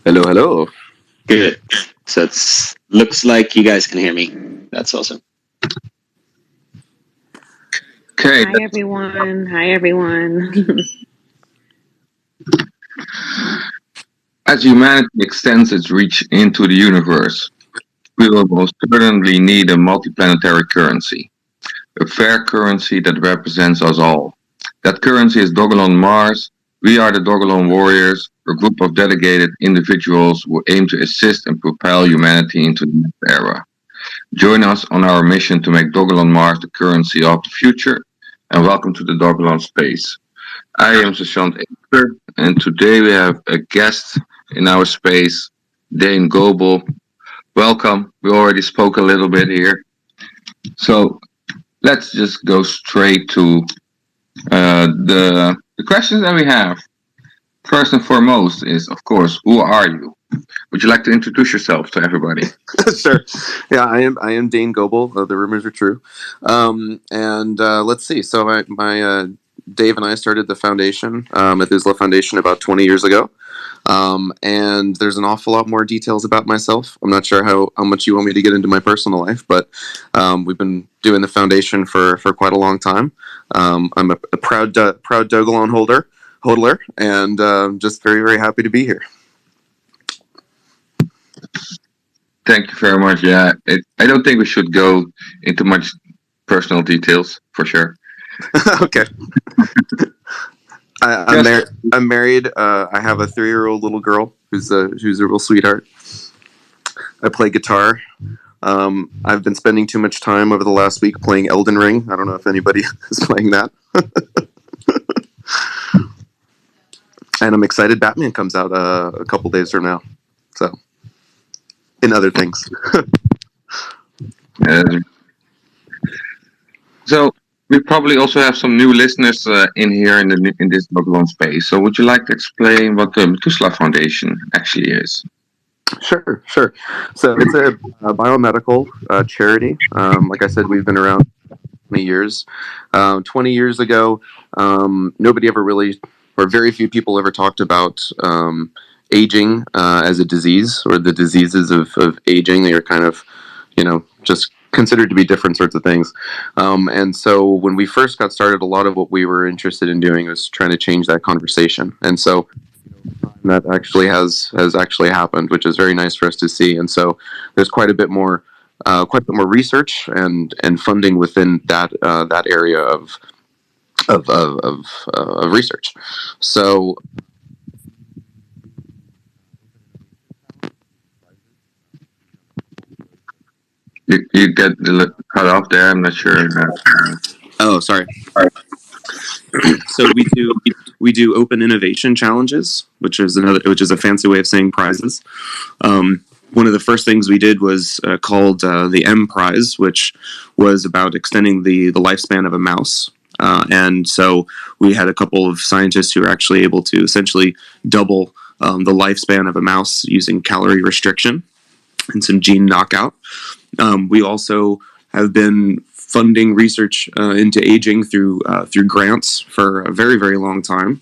Hello, hello. Good. So it's looks like you guys can hear me. That's awesome. Okay, Hi everyone. Hi everyone. as humanity extends its reach into the universe, we will most certainly need a multiplanetary currency, a fair currency that represents us all. That currency is Dogelon Mars. We are the Dogelon Warriors, a group of dedicated individuals who aim to assist and propel humanity into the next era. Join us on our mission to make Dogelon Mars the currency of the future, and welcome to the Dogelon Space. I am Sashant Aker, and today we have a guest in our space, Dane Gobel. Welcome. We already spoke a little bit here. So let's just go straight to the questions that we have. First and foremost is, of course, who are you? Would you like to introduce yourself to everybody? Sure. Yeah, I am Dane Gobel. The rumors are true. And let's see. So my Dave and I started the foundation, Methuselah Foundation, about 20 years ago. And there's an awful lot more details about myself. I'm not sure how much you want me to get into my personal life, but we've been doing the foundation for quite a long time. I'm a proud Dogelon hodler, and just very, very happy to be here. Thank you very much. Yeah, I don't think we should go into much personal details for sure. Okay. I'm married. I have a 3-year-old little girl who's a real sweetheart. I play guitar. I've been spending too much time over the last week playing Elden Ring. I don't know if anybody is playing that. And I'm excited Batman comes out a couple days from now. So, in other things. Uh, so we probably also have some new listeners in here in this Dogelon space. So would you like to explain what the Methuselah Foundation actually is? Sure. So it's a biomedical charity. Like I said, we've been around 20 years. 20 years ago, nobody ever really, or very few people ever talked about aging as a disease or the diseases of aging. They are kind of, just considered to be different sorts of things. And so when we first got started, a lot of what we were interested in doing was trying to change that conversation. And so that actually has actually happened, which is very nice for us to see. And so there's quite a bit more research and funding within that area of research. So You get cut off there. I'm not sure. oh, sorry. So we do open innovation challenges, which is a fancy way of saying prizes. One of the first things we did was called the M Prize, which was about extending the lifespan of a mouse. And so we had a couple of scientists who were actually able to essentially double the lifespan of a mouse using calorie restriction and some gene knockout. We also have been funding research into aging through grants for a very, very long time.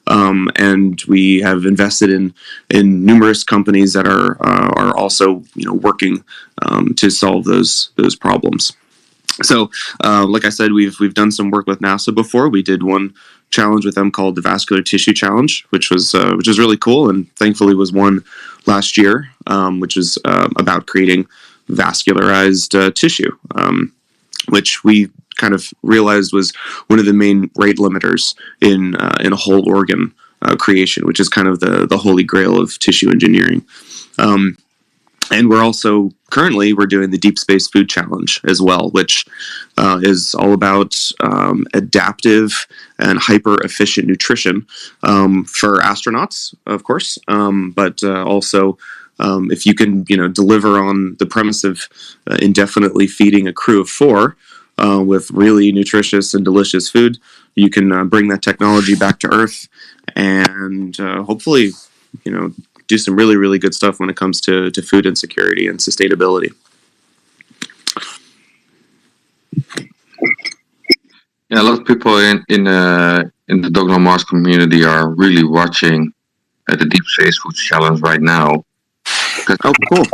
And we have invested in numerous companies that are also working to solve those problems. So, like I said, we've done some work with NASA before. We did one challenge with them called the Vascular Tissue Challenge, which was really cool, and thankfully was won last year, which is about creating vascularized tissue, which we kind of realized was one of the main rate limiters in a whole organ creation, which is kind of the holy grail of tissue engineering. And we're doing the Deep Space Food Challenge as well, which is all about adaptive and hyper efficient nutrition for astronauts, of course, but also if you can deliver on the premise of indefinitely feeding a crew of 4 with really nutritious and delicious food, you can bring that technology back to Earth and hopefully do some really, really good stuff when it comes to food insecurity and sustainability. Yeah, a lot of people in the Dogelon Mars community are really watching the Deep Space Food Challenge right now. Oh, cool.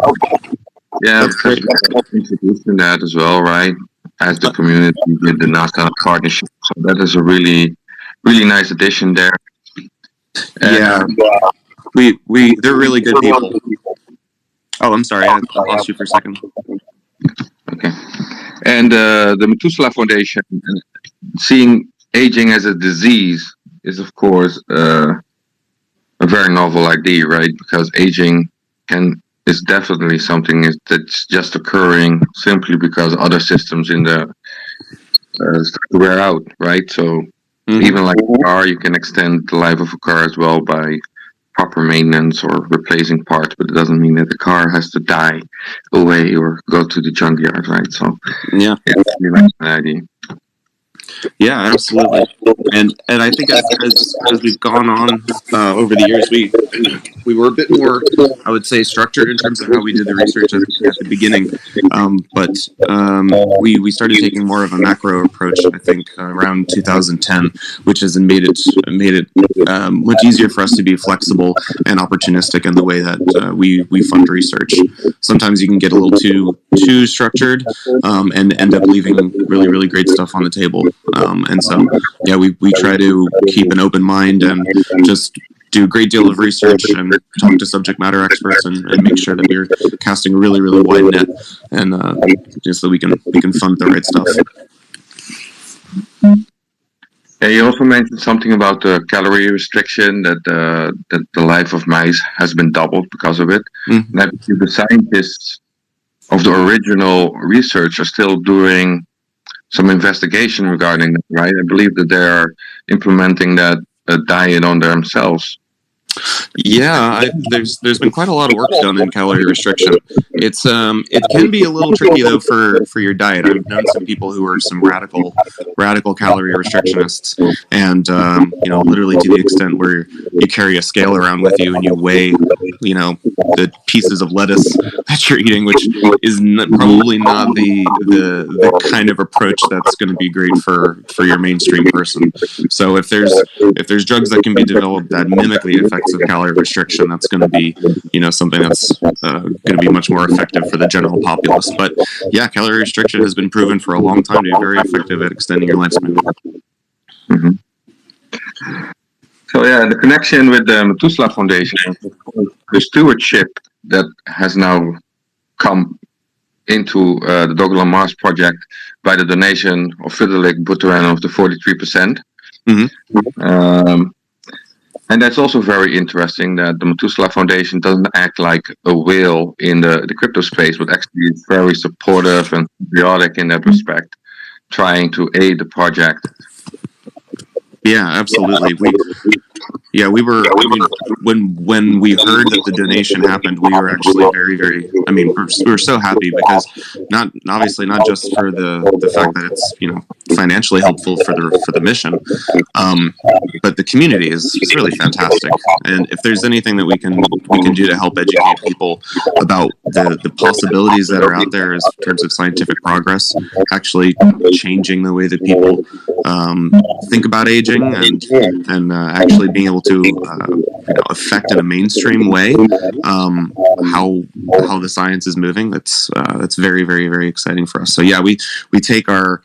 Yeah, That's because great. we're introducing that as well, right? As the community with the NASA partnership. So that is a really, really nice addition there. Yeah, they're really good people. Oh, I'm sorry, I lost you for a second. Okay. And the Methuselah Foundation, seeing aging as a disease is, of course, a very novel idea, right? Because aging is definitely something that's just occurring simply because other systems in the start to wear out, right? So even like a car, you can extend the life of a car as well by proper maintenance or replacing parts, but it doesn't mean that the car has to die away or go to the junkyard, right? So Yeah, we like that idea. yeah, absolutely. And I think as we've gone on over the years, we were a bit more, I would say, structured in terms of how we did the research at the beginning. But we started taking more of a macro approach, I think, around 2010, which has made it much easier for us to be flexible and opportunistic in the way that we fund research. Sometimes you can get a little too structured and end up leaving really, really great stuff on the table. And so, yeah, we try to keep an open mind and just do a great deal of research and talk to subject matter experts and make sure that we're casting a really, really wide net and just so we can fund the right stuff. Yeah, you also mentioned something about the calorie restriction that the life of mice has been doubled because of it. Mm-hmm. And I believe the scientists of the original research are still doing some investigation regarding that, right? I believe that they are implementing that diet on themselves. Yeah, there's been quite a lot of work done in calorie restriction. It can be a little tricky though for your diet. I've known some people who are some radical calorie restrictionists, and literally to the extent where you carry a scale around with you and you weigh, the pieces of lettuce that you're eating, which is probably not the kind of approach that's going to be great for your mainstream person. So if there's drugs that can be developed that mimic the effects of calorie restriction, that's going to be something that's going to be much more effective for the general populace. But yeah, calorie restriction has been proven for a long time to be very effective at extending your lifespan. Mm-hmm. So yeah, the connection with the Methuselah Foundation, the stewardship that has now come into the Dogelon Mars project by the donation of Fidelik Buteran of the 43%. Mm-hmm. And that's also very interesting that the Methuselah Foundation doesn't act like a whale in the crypto space, but actually is very supportive and patriotic in that respect, trying to aid the project. Yeah, absolutely. We were. I mean, when we heard that the donation happened, we were actually very, very. I mean, we were so happy because not just for the fact that it's financially helpful for the mission, but the community is really fantastic. And if there's anything that we can do to help educate people about the possibilities that are out there in terms of scientific progress, actually changing the way that people think about aging and actually being able to affect in a mainstream way how the science is moving, that's very, very, very exciting for us. So yeah, we take our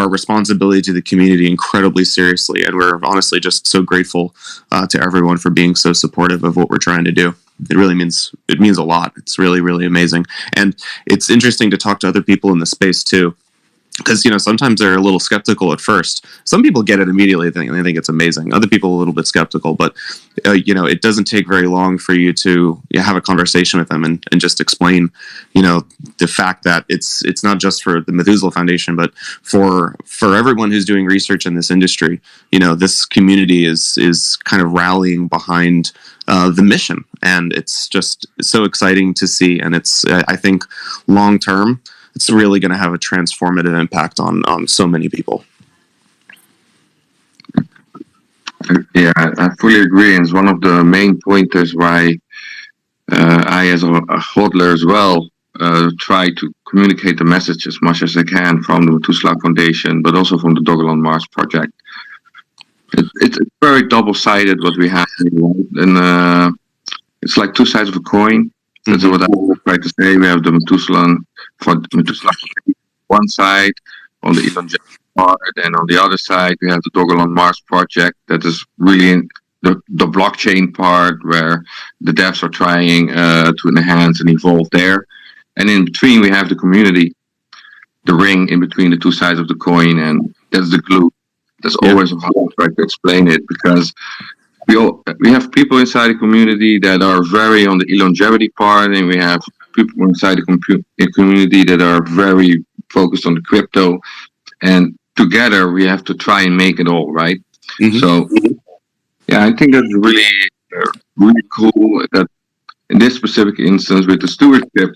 responsibility to the community incredibly seriously, and we're honestly just so grateful to everyone for being so supportive of what we're trying to do. It means a lot. It's really, really amazing, and it's interesting to talk to other people in the space too. Because sometimes they're a little skeptical at first. Some people get it immediately; they think it's amazing. Other people are a little bit skeptical, but it doesn't take very long for you to have a conversation with them and just explain, the fact that it's not just for the Methuselah Foundation, but for everyone who's doing research in this industry. This community is kind of rallying behind the mission, and it's just so exciting to see. And it's I think long term, it's really going to have a transformative impact on so many people. Yeah, I fully agree. And it's one of the main pointers why I, as a hodler as well, try to communicate the message as much as I can from the Methuselah Foundation, but also from the Dogelon Mars project. It's very double-sided what we have here, right? And it's like two sides of a coin. That's what I try to say. We have the Methuselah one side on the Elon part, and on the other side we have the Dogelon Mars project that is really in the blockchain part where the devs are trying to enhance and evolve there. And in between we have the community, the ring in between the two sides of the coin, and that's the glue. That's always how I try to explain it, because we have people inside the community that are very on the longevity part, and we have people inside the community that are very focused on the crypto. And together we have to try and make it all right. So yeah, I think that's really cool that in this specific instance with the stewardship,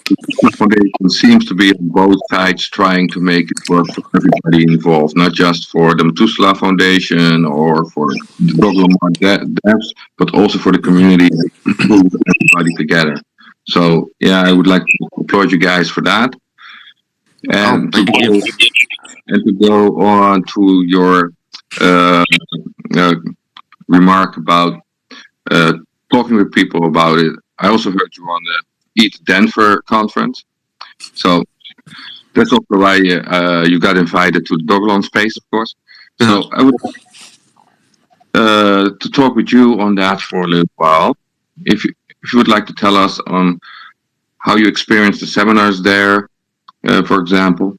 the foundation seems to be on both sides trying to make it work for everybody involved, not just for the Methuselah Foundation or for the Dogelon devs, but also for the community to pull everybody together. So yeah, I would like to applaud you guys for that. And to go on to your remark about talking with people about it, I also heard you on the Eat Denver conference. So that's also why you got invited to the Dogelon space, of course. So I would to talk with you on that for a little while. If you would like to tell us on how you experienced the seminars there, for example.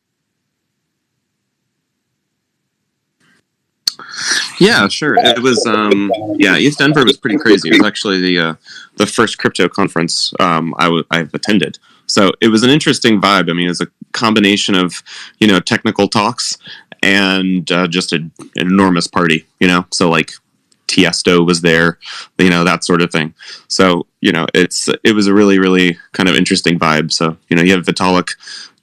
Yeah, sure. It was East Denver was pretty crazy. It was actually the first crypto conference I've attended. So it was an interesting vibe. I mean, it was a combination of technical talks and just an enormous party. So like Tiesto was there, that sort of thing. So it was a really, really kind of interesting vibe. So you have Vitalik,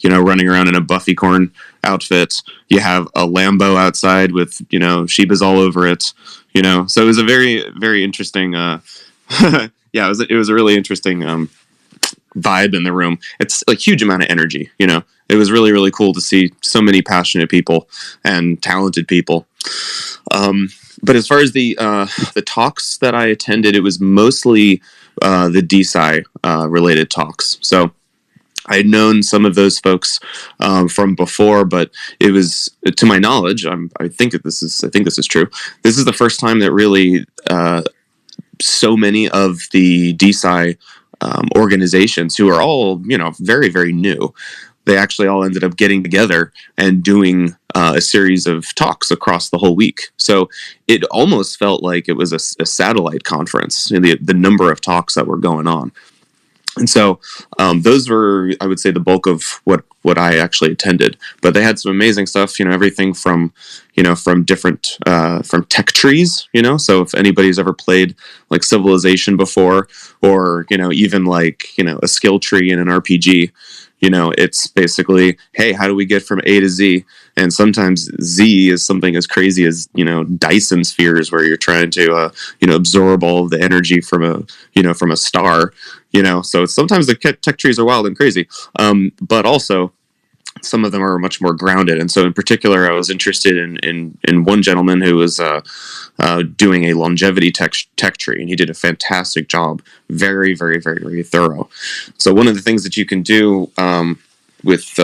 running around in a Buffycorn outfit. You have a Lambo outside with Shibas all over it. So it was a very, very interesting. It was a really interesting vibe in the room. It's a huge amount of energy. It was really, really cool to see so many passionate people and talented people. But as far as the talks that I attended, it was mostly the DeSci related talks. So I had known some of those folks from before, but it was, to my knowledge, I think this is true. This is the first time that really so many of the DeSci organizations, who are all very, very new, they actually all ended up getting together and doing a series of talks across the whole week. So it almost felt like it was a satellite conference, the number of talks that were going on. And so those were, I would say, the bulk of what I actually attended. But they had some amazing stuff, everything from different, from tech trees, So if anybody's ever played like Civilization before, or, even like, a skill tree in an RPG, it's basically, hey, how do we get from A to Z? And sometimes Z is something as crazy as, Dyson spheres, where you're trying to, absorb all of the energy from a star, so sometimes the tech trees are wild and crazy. But also some of them are much more grounded. And so in particular, I was interested in one gentleman who was doing a longevity tech tree, and he did a fantastic job. Very, very, very, very thorough. So one of the things that you can do with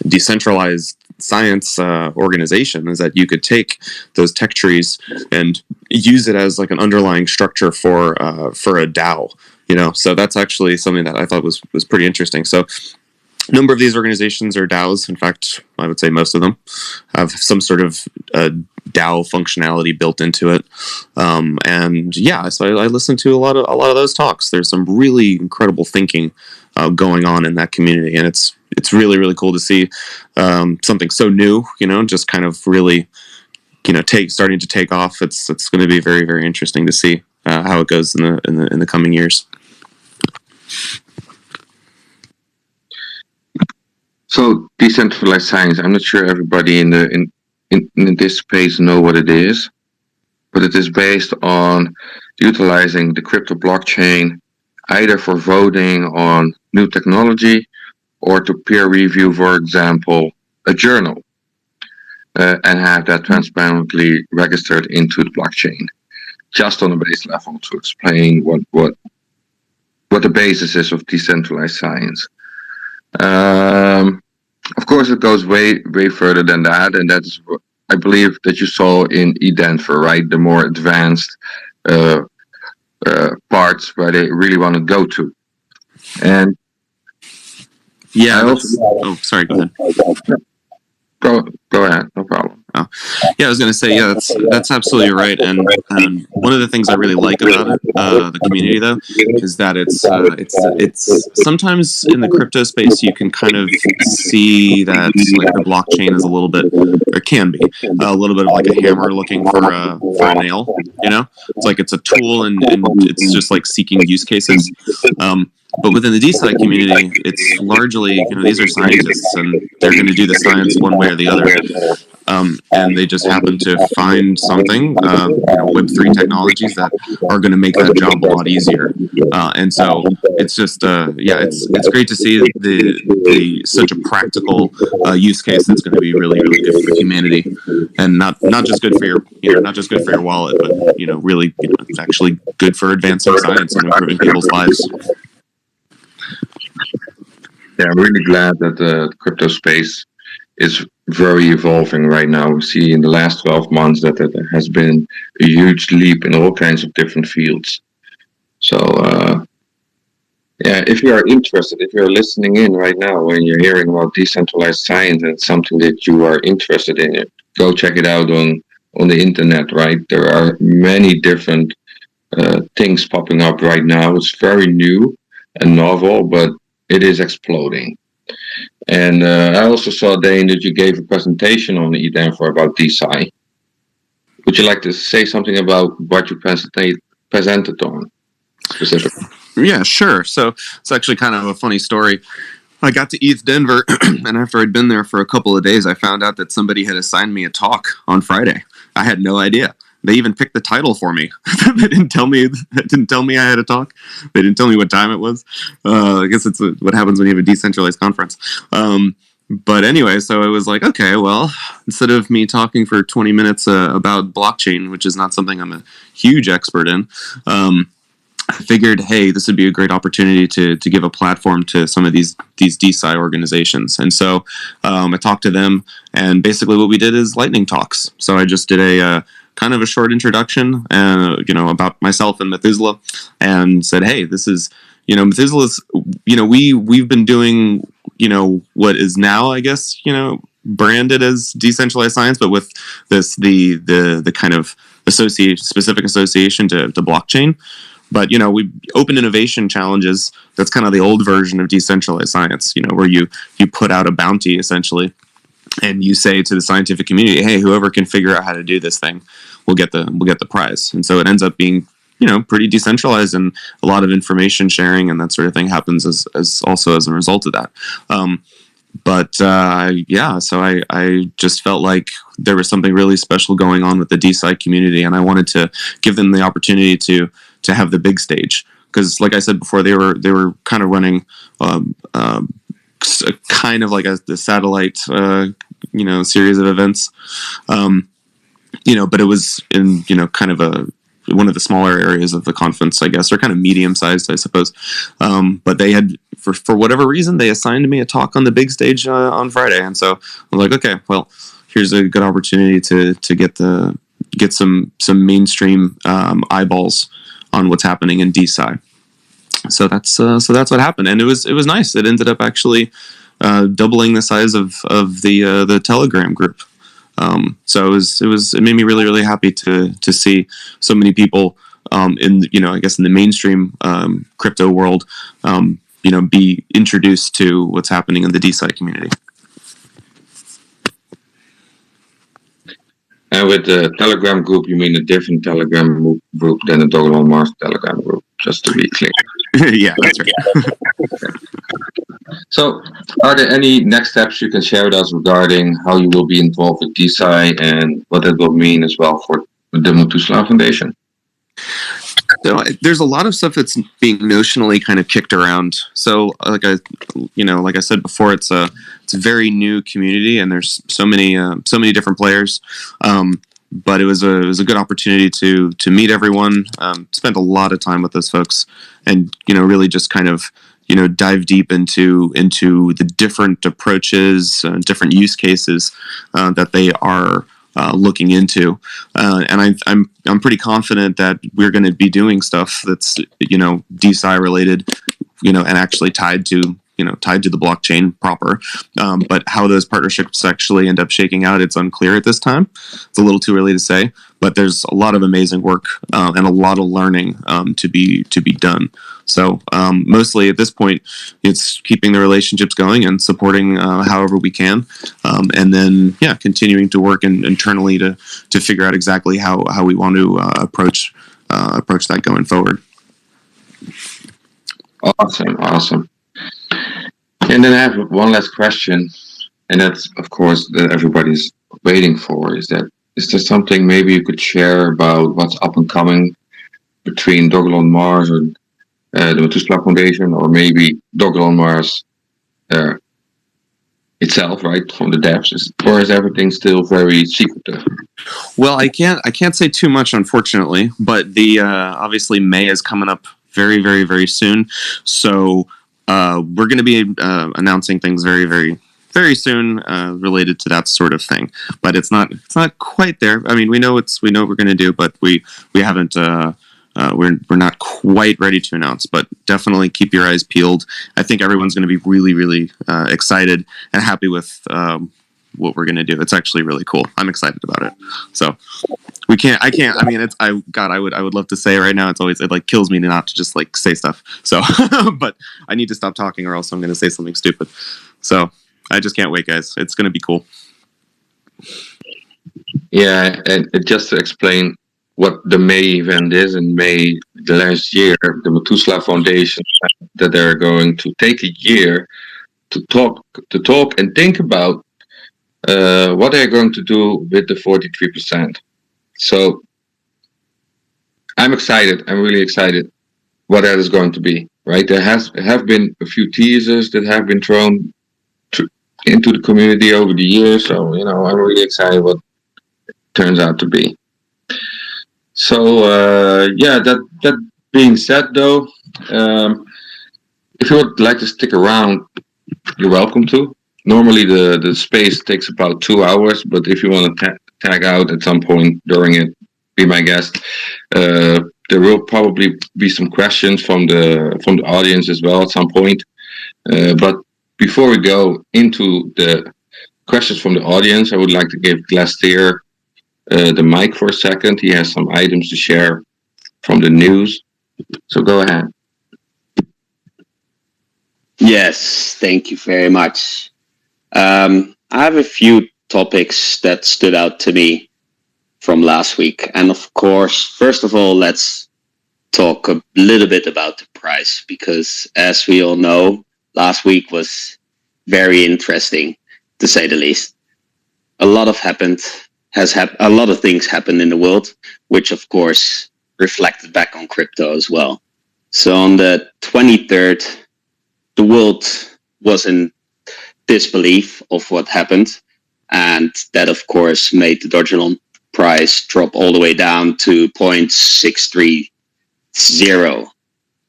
Decentralized science organization is that you could take those tech trees and use it as like an underlying structure for a DAO. So that's actually something that I thought was pretty interesting. So a number of these organizations are DAOs. In fact, I would say most of them have some sort of DAO functionality built into it. So I listened to a lot of those talks. There's some really incredible thinking going on in that community, and it's really, really cool to see something so new, just kind of really, starting to take off. It's going to be very, very interesting to see how it goes in the coming years. So decentralized science, I'm not sure everybody in this space know what it is, but it is based on utilizing the crypto blockchain either for voting on new technology or to peer review, for example, a journal. and have that transparently registered into the blockchain, just on a base level, to explain what the basis is of decentralized science. Of course, it goes way further than that, and that's what I believe that you saw in Denver, right? The more advanced parts where they really want to go to, and Yeah. I also Sorry. Go ahead. go ahead, no problem. Yeah, I was going to say, yeah, that's absolutely right. And one of the things I really like about it, the community though, is that it's sometimes in the crypto space you can kind of see that like the blockchain is a little bit, or can be a little bit of like a hammer looking for a nail. You know, it's like it's a tool and it's just like seeking use cases. But within the DeSci community, it's largely, these are scientists and they're going to do the science one way or the other. And they just happen to find something, Web3 technologies that are going to make that job a lot easier. And so it's just, it's great to see the such a practical use case that's going to be really, really good for humanity, and not just good for your, not just good for your wallet, but really, it's actually good for advancing science and improving people's lives. Yeah, I'm really glad that the crypto space is very evolving right now. We see in the last 12 months that there has been a huge leap in all kinds of different fields. So, if you are interested, if you're listening in right now and you're hearing about decentralized science and it's something that you are interested in, go check it out on the internet, right? There are many different things popping up right now. It's very new and novel, but it is exploding. And I also saw, Dane, that you gave a presentation on the Denver about DeSci. Would you like to say something about what you presented on specifically? Yeah, sure. So it's actually kind of a funny story. I got to ETH Denver, and after I'd been there for a couple of days, I found out that somebody had assigned me a talk on Friday. I had no idea. They even picked the title for me. They didn't tell me. I had a talk. They didn't tell me what time it was. I guess it's what happens when you have a decentralized conference. But anyway, so it was like, okay, well, instead of me talking for 20 minutes about blockchain, which is not something I'm a huge expert in, I figured, hey, this would be a great opportunity to give a platform to some of these DeSci organizations. And so I talked to them, and basically what we did is lightning talks. So I just did a kind of a short introduction, about myself and Methuselah, and said, hey, this is, Methuselah's, we've been doing, what is now, I guess, branded as decentralized science, but with the kind of specific association to blockchain. But, we open innovation challenges. That's kind of the old version of decentralized science, where you put out a bounty essentially, and you say to the scientific community, hey, whoever can figure out how to do this thing will get the prize. And so it ends up being, pretty decentralized, and a lot of information sharing and that sort of thing happens as also as a result of that. So I just felt like there was something really special going on with the DeSci community, and I wanted to give them the opportunity to have the big stage, because, like I said before, they were kind of running kind of like the satellite series of events, but it was in kind of one of the smaller areas of the conference, I guess, or kind of medium sized, I suppose. But they had, for whatever reason, they assigned me a talk on the big stage on Friday, and so I was like, okay, well, here's a good opportunity to get some mainstream eyeballs on what's happening in DeSci. So that's what happened, and it was nice. It ended up actually doubling the size of the Telegram group. So it made me really, really happy to see so many people in I guess in the mainstream crypto world be introduced to what's happening in the DeSci community. And with the Telegram group, you mean a different Telegram group than the Dogelon Mars Telegram group, just to be clear. Yeah, that's right. So, are there any next steps you can share with us regarding how you will be involved with DeSci and what it will mean as well for the Methuselah Foundation? There's a lot of stuff that's being notionally kind of kicked around. So, like I said before, it's a very new community, and there's so many different players. But it was a good opportunity to meet everyone. Spent a lot of time with those folks, and really just kind of dive deep into the different approaches, different use cases that they are looking into, and I'm pretty confident that we're going to be doing stuff that's DeSci related, and actually tied to the blockchain proper. But how those partnerships actually end up shaking out, it's unclear at this time. It's a little too early to say. But there's a lot of amazing work and a lot of learning to be done. So mostly at this point, it's keeping the relationships going and supporting however we can, and then continuing to work internally to figure out exactly how we want to approach that going forward. Awesome. And then I have one last question, and that's of course that everybody's waiting for. Is there something maybe you could share about what's up and coming between Dogelon Mars and the Methuselah Foundation, or maybe Dogelon Mars itself, right, from the devs, or is everything still very secretive? Well, I can't say too much, unfortunately, but the obviously May is coming up very, very, very soon, so we're going to be announcing things very, very, very soon related to that sort of thing. But it's not quite there. I mean, we know what we're going to do, but we haven't. We're not quite ready to announce, but definitely keep your eyes peeled. I think everyone's going to be really, really excited and happy with what we're going to do. It's actually really cool. I'm excited about it. So I can't. I mean, I would love to say it right now. It like kills me not to just like say stuff. So, but I need to stop talking or else I'm going to say something stupid. So I just can't wait, guys. It's going to be cool. Yeah, and just to explain what the May event is, in May the last year, the Methuselah Foundation said that they're going to take a year to talk and think about what they're going to do with the 43%. So I'm excited. I'm really excited what that is going to be. Right, there have been a few teasers that have been thrown into the community over the years. So I'm really excited what it turns out to be. So that being said, though, if you would like to stick around, you're welcome to. Normally the space takes about 2 hours, but if you want to tag out at some point during it, be my guest. There will probably be some questions from the audience as well at some point. But before we go into the questions from the audience, I would like to give Glastier the mic for a second. He has some items to share from the news. So go ahead. Yes, thank you very much. I have a few topics that stood out to me from last week. And of course, first of all, let's talk a little bit about the price, because as we all know, last week was very interesting, to say the least. A lot of things happened in the world, which of course reflected back on crypto as well. So on the 23rd, the world was in disbelief of what happened, and that of course made the Dogelon price drop all the way down to 0.630,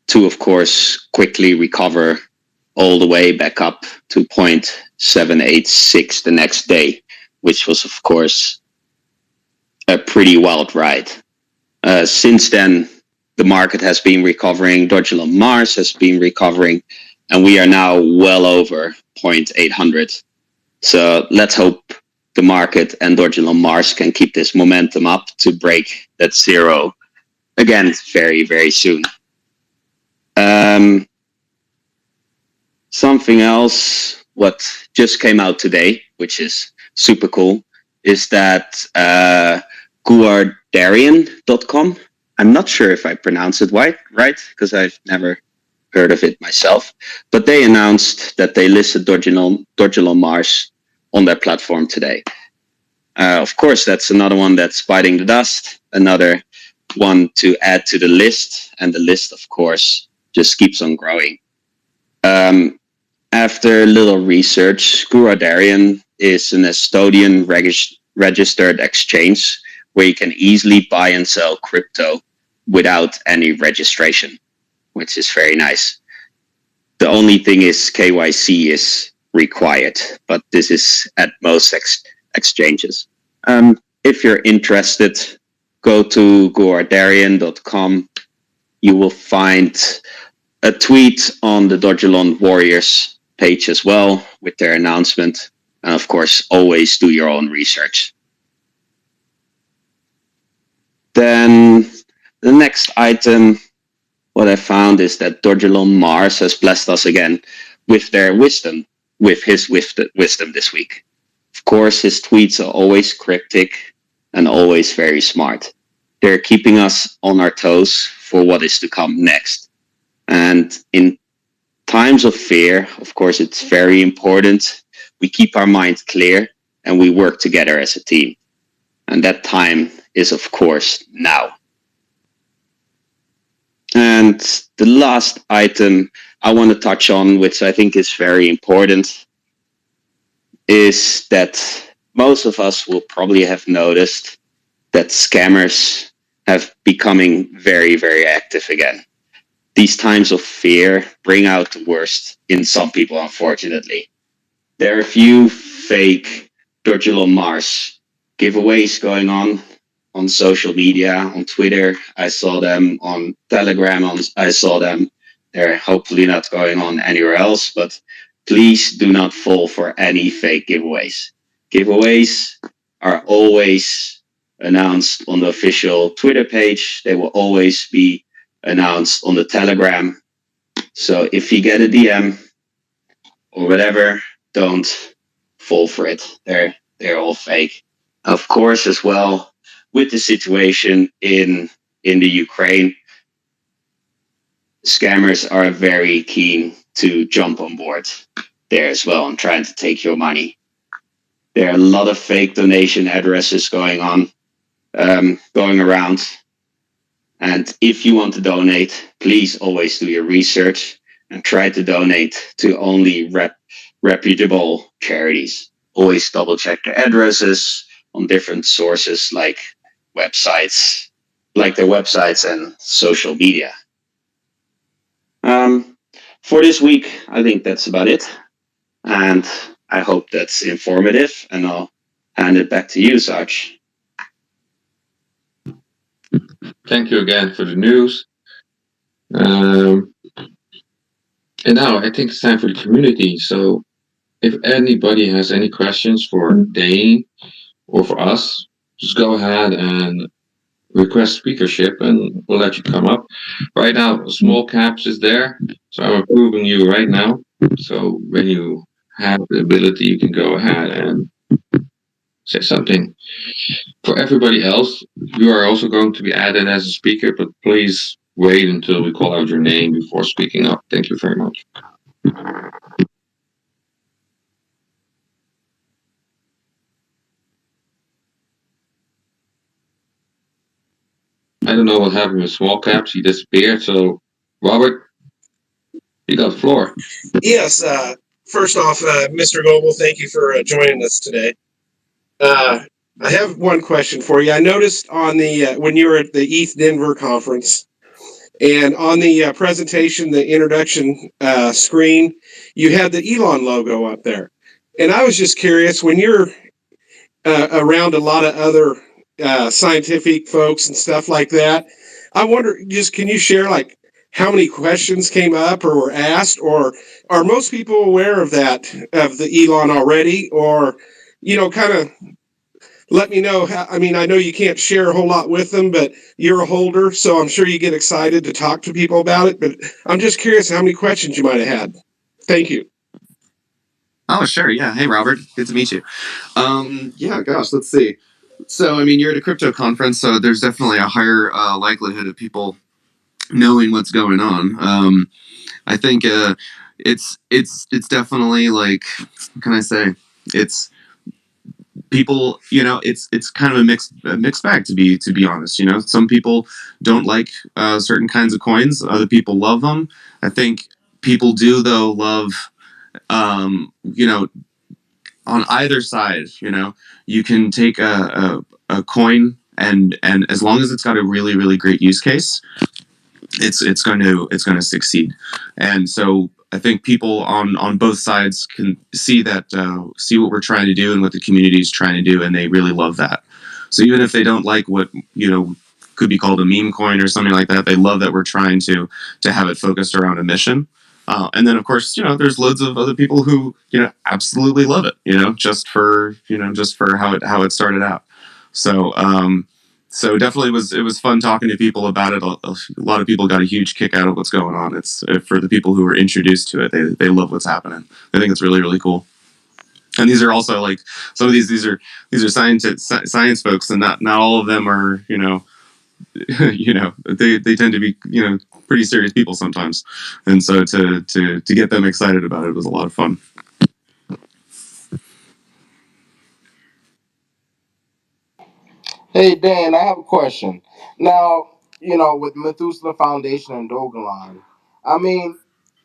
to of course quickly recover all the way back up to 0.786 the next day, which was of course a pretty wild ride. Since then, the market has been recovering, Dogelon Mars has been recovering, and we are now well over 0.800. So let's hope the market and Dogelon Mars can keep this momentum up to break that zero again very, very soon. Something else what just came out today, which is super cool, is that guardarian.com. I'm not sure if I pronounce it right, because I've never heard of it myself, but they announced that they listed Dogelon Mars on their platform today. Of course, that's another one that's biting the dust, another one to add to the list, and the list, of course, just keeps on growing. After a little research, Guradarian is an Estonian registered exchange where you can easily buy and sell crypto without any registration, which is very nice. The only thing is KYC is required, but this is at most exchanges. If you're interested, go to guardarian.com. You will find a tweet on the Dogelon Warriors page as well with their announcement. And of course, always do your own research. Then the next item, what I found is that Dogelon Mars has blessed us again with their wisdom, with his wisdom this week. Of course, his tweets are always cryptic and always very smart. They're keeping us on our toes for what is to come next. And in times of fear, of course, it's very important we keep our mind clear and we work together as a team. And that time is, of course, now. And the last item I want to touch on, which I think is very important, is that most of us will probably have noticed that scammers have becoming very, very active again. These times of fear bring out the worst in some people, unfortunately. There are a few fake Dogelon Mars giveaways going on social media, on Twitter. I saw them on Telegram. I saw them. They're hopefully not going on anywhere else, but please do not fall for any fake giveaways. Giveaways are always announced on the official Twitter page. They will always be announced on the Telegram. So if you get a DM or whatever, don't fall for it. They're all fake. Of course, as well, with the situation in the Ukraine, scammers are very keen to jump on board there as well and trying to take your money. There are a lot of fake donation addresses going around. And if you want to donate, please always do your research and try to donate to only reputable charities. Always double check their addresses on different sources like their websites and social media. For this week, I think that's about it. And I hope that's informative, and I'll hand it back to you, Sarge. Thank you again for the news. And now I think it's time for the community. So if anybody has any questions for Dane or for us, just go ahead and request speakership and we'll let you come up. Right now, small caps is there. So I'm approving you right now. So when you have the ability, you can go ahead and say something. For everybody else, you are also going to be added as a speaker, but please wait until we call out your name before speaking up. Thank you very much. I don't know what happened with small caps. He disappeared. So, Robert, you got the floor. Yes. First off, Mr. Gobel, thank you for joining us today. I have one question for you. I noticed on the when you were at the ETH Denver conference, and on the presentation, the introduction screen, you had the Elon logo up there. And I was just curious, when you're around a lot of other scientific folks and stuff like that, I wonder, just can you share like how many questions came up or were asked, or are most people aware of that, of the Elon already, or, kind of let me know how. I mean, I know you can't share a whole lot with them, but you're a holder, so I'm sure you get excited to talk to people about it, but I'm just curious how many questions you might have had. Thank you. Oh, sure. Yeah. Hey, Robert. Good to meet you. Yeah, gosh, let's see. So, I mean, you're at a crypto conference, so there's definitely a higher likelihood of people knowing what's going on. I think it's definitely like, what can I say? It's people, it's kind of a mixed bag, to be honest. Some people don't like certain kinds of coins. Other people love them. I think people do, though, love, you know, on either side. You can take a coin, and as long as it's got a really, really great use case, it's going to succeed. And so I think people on both sides can see that, see what we're trying to do and what the community is trying to do, and they really love that. So even if they don't like what could be called a meme coin or something like that, they love that we're trying to have it focused around a mission. And then, of course, there's loads of other people who absolutely love it, just for how it started out. So so definitely it was fun talking to people about it. A lot of people got a huge kick out of what's going on. It's for the people who were introduced to it, they love what's happening. I think it's really, really cool. And these are also, like, some of these are science folks, and not all of them are they tend to be pretty serious people sometimes, and so to get them excited about it was a lot of fun. Hey Dan, I have a question. Now, with Methuselah Foundation and Dogelon, I mean,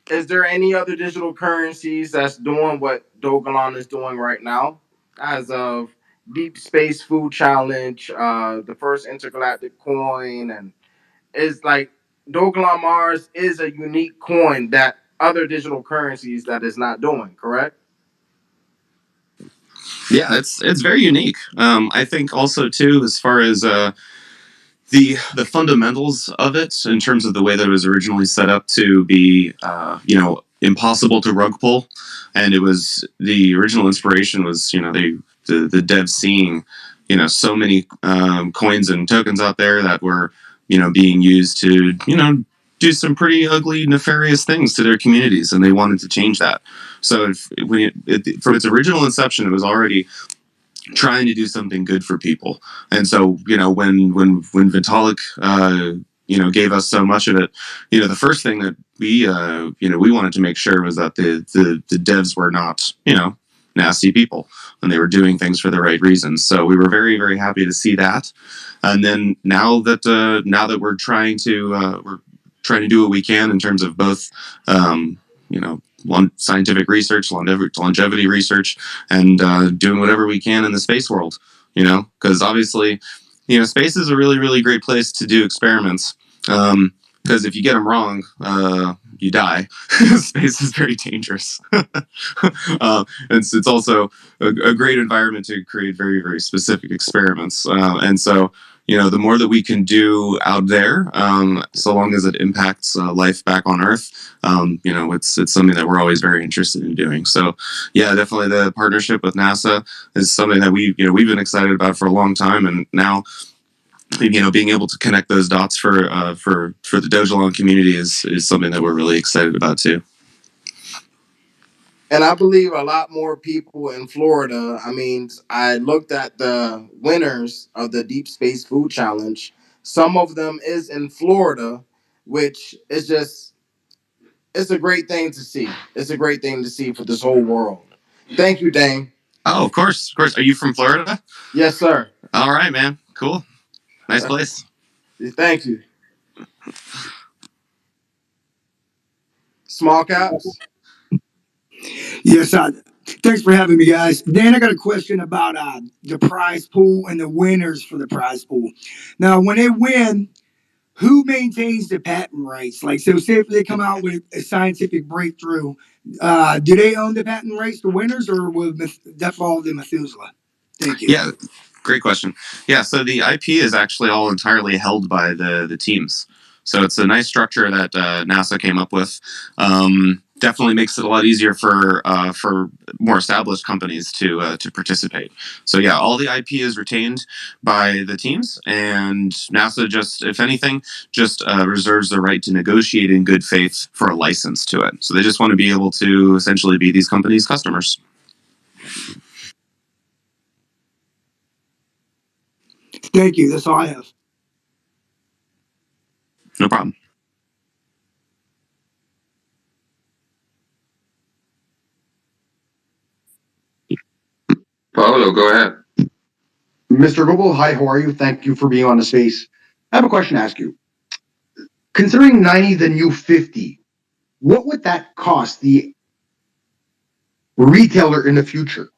is there any other digital currencies that's doing what Dogelon is doing right now? As of Deep Space Food Challenge, the first intergalactic coin, and is like Dogelon Mars is a unique coin that other digital currencies that is not doing, correct? Yeah, it's very unique. I think also, too, as far as the fundamentals of it, in terms of the way that it was originally set up to be impossible to rug pull. And it was, the original inspiration was, the devs seeing so many coins and tokens out there that were being used to do some pretty ugly, nefarious things to their communities, and they wanted to change that. So from its original inception, it was already trying to do something good for people. And so, when Vitalik, gave us so much of it, the first thing that we wanted to make sure was that the devs were not, nasty people, and they were doing things for the right reasons. So we were very, very happy to see that. And then now that we're trying to do what we can in terms of both, you know, scientific research, longevity research, and doing whatever we can in the space world. Because obviously, space is a really, really great place to do experiments. Because if you get them wrong, you die. Space is very dangerous. It's also a great environment to create very, very specific experiments. And so, the more that we can do out there, so long as it impacts life back on Earth, it's something that we're always very interested in doing. So, yeah, definitely the partnership with NASA is something that we've been excited about for a long time, and now, being able to connect those dots for the Dogelon community is something that we're really excited about too. And I believe a lot more people in Florida. I mean, I looked at the winners of the Deep Space Food Challenge. Some of them is in Florida, which is just, it's a great thing to see. It's a great thing to see for this whole world. Thank you, Dane. Oh, of course, of course. Are you from Florida? Yes, sir. All right, man. Cool. Nice place. Thank you. Small caps. Yes, thanks for having me, guys. Dan, I got a question about the prize pool and the winners for the prize pool. Now, when they win, who maintains the patent rights? Like, so say if they come out with a scientific breakthrough, do they own the patent rights, the winners, or will that fall to Methuselah? Thank you. Yeah, great question. Yeah, so the IP is actually all entirely held by the teams. So it's a nice structure that NASA came up with. Definitely makes it a lot easier for more established companies to participate. So yeah, all the IP is retained by the teams, and NASA just, if anything, just reserves the right to negotiate in good faith for a license to it. So they just want to be able to essentially be these companies' customers. Thank you. That's all I have. No problem. Paolo, go ahead. Mr. Gobel, hi, how are you? Thank you for being on the space. I have a question to ask you. Considering 90 the new 50, what would that cost the retailer in the future?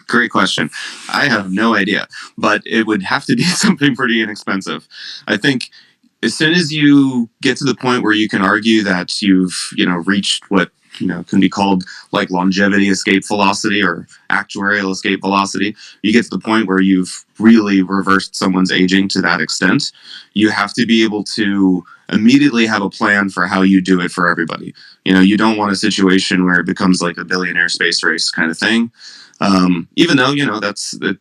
Great question. I have no idea, but it would have to be something pretty inexpensive. I think as soon as you get to the point where you can argue that you've reached what can be called like longevity escape velocity or actuarial escape velocity, you get to the point where you've really reversed someone's aging to that extent. You have to be able to immediately have a plan for how you do it for everybody. You don't want a situation where it becomes like a billionaire space race kind of thing. Even though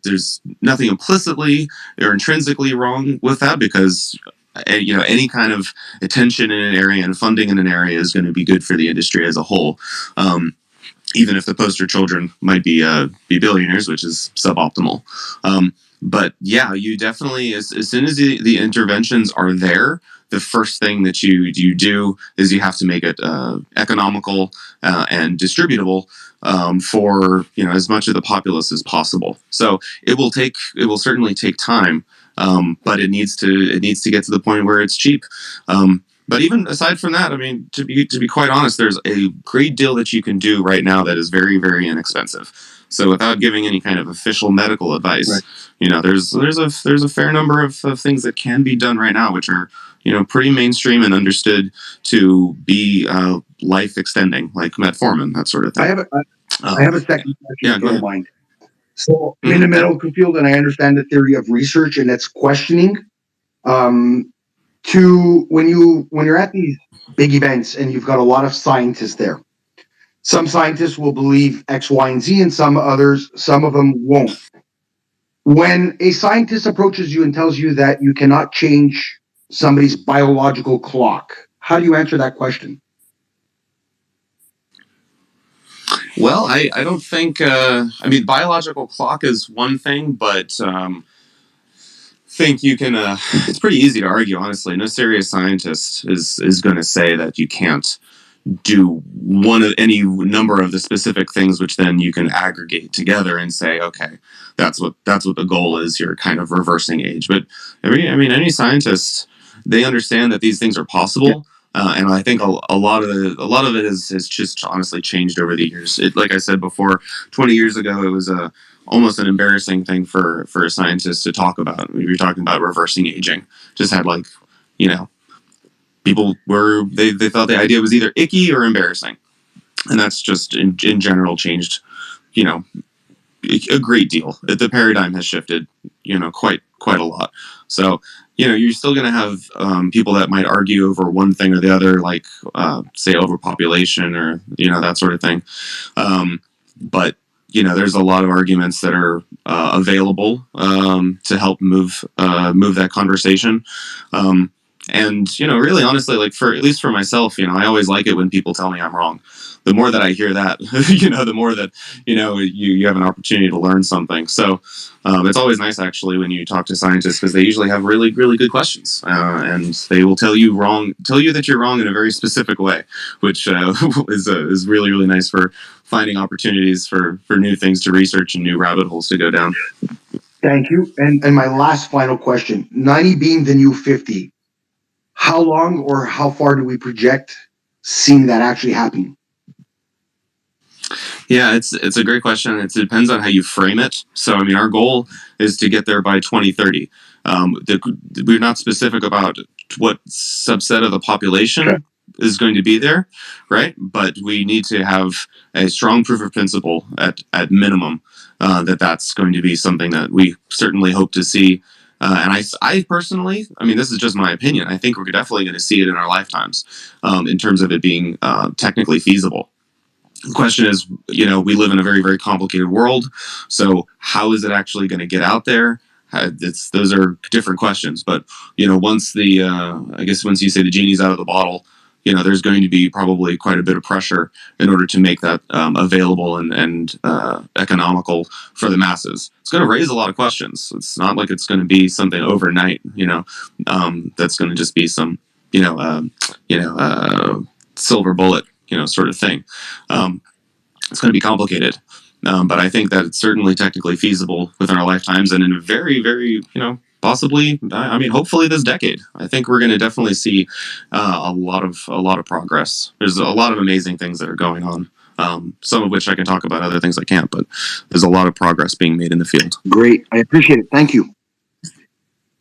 there's nothing implicitly or intrinsically wrong with that, because any kind of attention in an area and funding in an area is going to be good for the industry as a whole. Even if the poster children might be billionaires, which is suboptimal. But yeah, you definitely, as soon as the interventions are there, the first thing that you do is you have to make it economical and distributable for as much of the populace as possible. So it will certainly take time, but it needs to get to the point where it's cheap. But even aside from that, I mean, to be quite honest, there's a great deal that you can do right now that is very, very inexpensive. So without giving any kind of official medical advice, right, there's a fair number of things that can be done right now, which are pretty mainstream and understood to be life extending, like metformin, that sort of thing. I have a second question, yeah, if you don't mind. So I'm in the medical field, and I understand the theory of research, and it's questioning. When you're at these big events and you've got a lot of scientists there, some scientists will believe X, Y, and Z, and some of them won't. When a scientist approaches you and tells you that you cannot change somebody's biological clock, how do you answer that question? Well, I don't think. I mean, biological clock is one thing, but think you can. It's pretty easy to argue, honestly. No serious scientist is going to say that you can't do one of any number of the specific things, which then you can aggregate together and say, okay, that's what the goal is. You're kind of reversing age. But any scientist, they understand that these things are possible. And I think a lot of it has just honestly changed over the years. Like I said before, 20 years ago, it was almost an embarrassing thing for a scientist to talk about. We were talking about reversing aging. Just had people they thought the idea was either icky or embarrassing, and that's just in general changed a great deal. The paradigm has shifted quite a lot. So you're still going to have people that might argue over one thing or the other, like say overpopulation or that sort of thing, but there's a lot of arguments that are available to help move that conversation. And really honestly, like at least for myself, I always like it when people tell me I'm wrong. The more that I hear that, the more that you have an opportunity to learn something. So it's always nice actually when you talk to scientists, because they usually have really, really good questions, and they will tell you that you're wrong in a very specific way, which is really, really nice for finding opportunities for new things to research and new rabbit holes to go down. Thank you. And my last final question: 90 being the new 50. How long or how far do we project seeing that actually happening? Yeah, it's a great question. It depends on how you frame it. So, I mean, our goal is to get there by 2030. We're not specific about what subset of the population is going to be there, right? But we need to have a strong proof of principle at minimum that's going to be something that we certainly hope to see. And I personally, I mean, this is just my opinion, I think we're definitely going to see it in our lifetimes in terms of it being technically feasible. The question is, we live in a very, very complicated world. So how is it actually going to get out there? Those are different questions. But, once once you say the genie's out of the bottle, there's going to be probably quite a bit of pressure in order to make that available and economical for the masses. It's going to raise a lot of questions. It's not like it's going to be something overnight, that's going to just be some, silver bullet, sort of thing. It's going to be complicated. But I think that it's certainly technically feasible within our lifetimes, and in a very, very, possibly, I mean, hopefully this decade. I think we're going to definitely see a lot of progress. There's a lot of amazing things that are going on. Some of which I can talk about, other things I can't, but there's a lot of progress being made in the field. Great. I appreciate it. Thank you.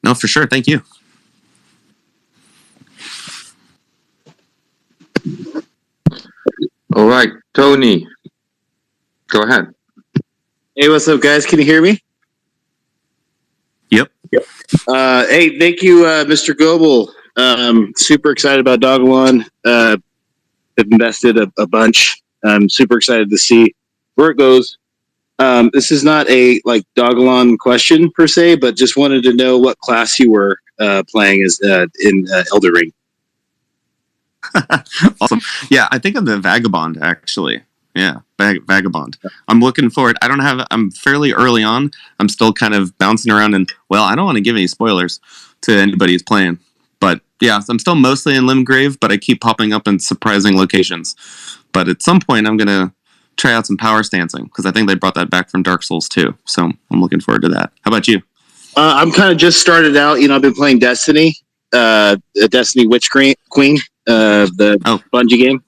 No, for sure. Thank you. All right, Tony, go ahead. Hey, what's up, guys? Can you hear me? Yep. Hey, thank you, Mr. Gobel. Super excited about Dogelon. Have invested a bunch. I'm super excited to see where it goes. This is not a Dogelon question per se, but just wanted to know what class you were playing as in Elder Ring. Awesome. Yeah, I think I'm the Vagabond, actually. Yeah, Vagabond. I'm looking forward. I'm fairly early on. I'm still kind of bouncing around, and, well, I don't want to give any spoilers to anybody who's playing. But, yeah, I'm still mostly in Limgrave, but I keep popping up in surprising locations. But at some point, I'm going to try out some power stancing, because I think they brought that back from Dark Souls, too. So I'm looking forward to that. How about you? I'm kind of just started out. I've been playing Destiny, Destiny Witch Queen, the Bungie game,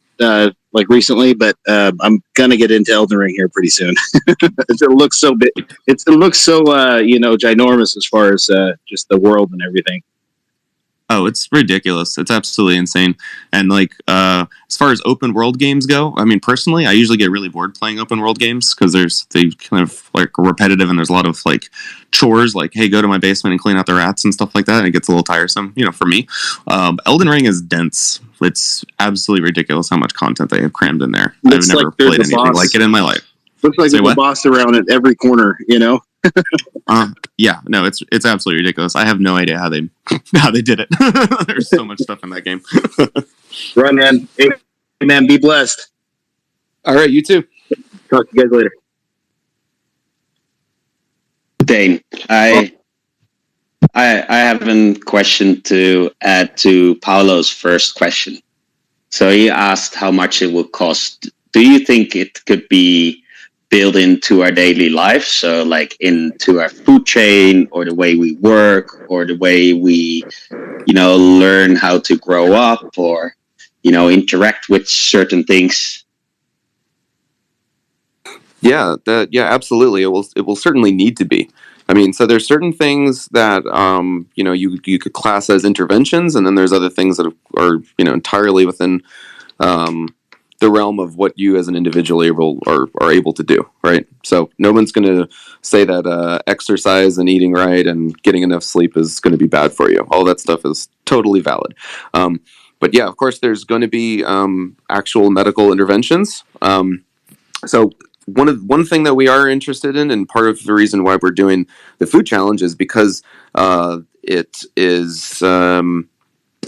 recently, but I'm gonna get into Elden Ring here pretty soon. It looks so big. It looks so ginormous as far as just the world and everything. Oh, it's ridiculous. It's absolutely insane. And as far as open world games go, I mean, personally, I usually get really bored playing open world games because they kind of repetitive, and there's a lot of chores, hey, go to my basement and clean out the rats and stuff like that. And it gets a little tiresome, for me. Elden Ring is dense. It's absolutely ridiculous how much content they have crammed in there. I've never played anything like it in my life. Looks like there's a boss around at every corner, Yeah, no, it's absolutely ridiculous. I have no idea how they did it. There's so much stuff in that game. Right, man. Hey, man, be blessed. All right, you too. Talk to you guys later. Dane, I have a question to add to Paolo's first question. So he asked how much it would cost. Do you think it could be built into our daily life? So into our food chain, or the way we work, or the way we, learn how to grow up, or, interact with certain things? Yeah, absolutely. It will certainly need to be. I mean, so there's certain things that you could class as interventions, and then there's other things that are entirely within the realm of what you as an individual are able to do, right? So no one's going to say that exercise and eating right and getting enough sleep is going to be bad for you. All that stuff is totally valid. But yeah, of course, there's going to be actual medical interventions. So one thing that we are interested in, and part of the reason why we're doing the food challenge, is because it is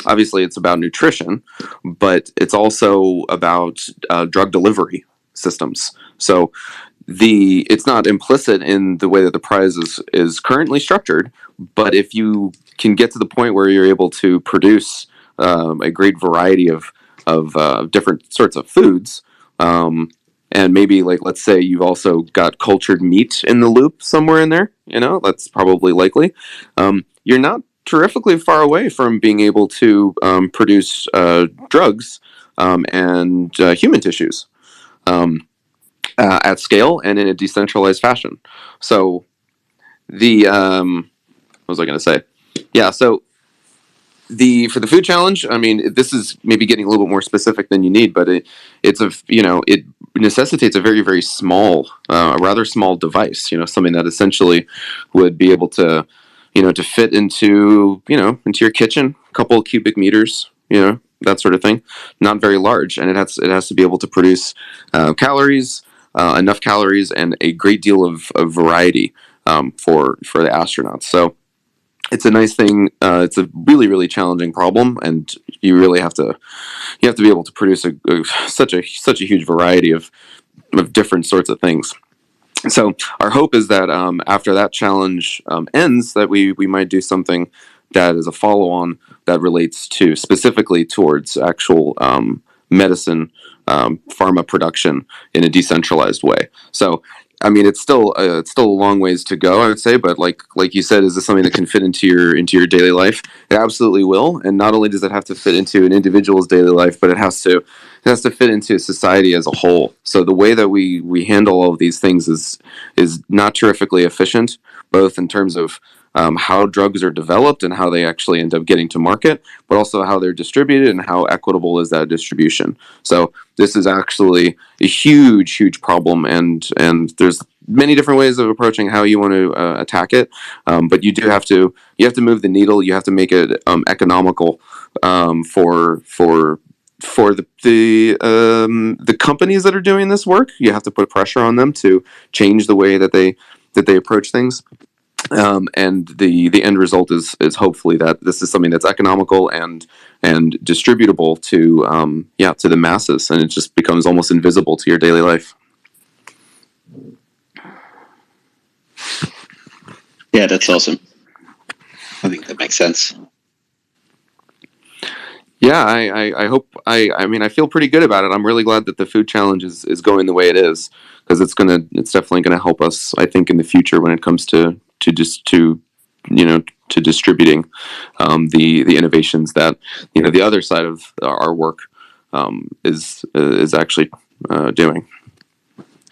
obviously it's about nutrition, but it's also about drug delivery systems. So it's not implicit in the way that the prize is currently structured, but if you can get to the point where you're able to produce a great variety of different sorts of foods, and maybe let's say you've also got cultured meat in the loop somewhere in there, that's probably likely. You're not terrifically far away from being able to produce drugs and human tissues at scale and in a decentralized fashion. So what was I going to say? Yeah, so for the food challenge, I mean, this is maybe getting a little bit more specific than you need, but it necessitates a very, very small, rather small device, something that essentially would be able to to fit into your kitchen, a couple of cubic meters, that sort of thing. Not very large, and it has to be able to produce calories, enough calories, and a great deal of variety for the astronauts. So it's a nice thing. It's a really, really challenging problem, and you really have to be able to produce such a huge variety of different sorts of things. So our hope is that after that challenge ends, that we might do something that is a follow-on that relates to specifically towards actual medicine, pharma production in a decentralized way. So I mean, it's still a long ways to go, I would say. But like you said, is this something that can fit into your daily life? It absolutely will. And not only does it have to fit into an individual's daily life, but it has to fit into society as a whole. So the way that we handle all of these things is not terrifically efficient, both in terms of how drugs are developed and how they actually end up getting to market, but also how they're distributed and how equitable is that distribution. So this is actually a huge problem, and there's many different ways of approaching how you want to attack it. But you have to move the needle. You have to make it economical for the companies that are doing this work. You have to put pressure on them to change the way that they approach things. And the end result is hopefully that this is something that's economical and distributable to to the masses, and it just becomes almost invisible to your daily life. Yeah, that's awesome. I think that makes sense. Yeah, I hope I mean I feel pretty good about it. I'm really glad that the food challenge is going the way it is, because it's definitely gonna help us, I think, in the future when it comes to distributing the innovations that the other side of our work is actually doing.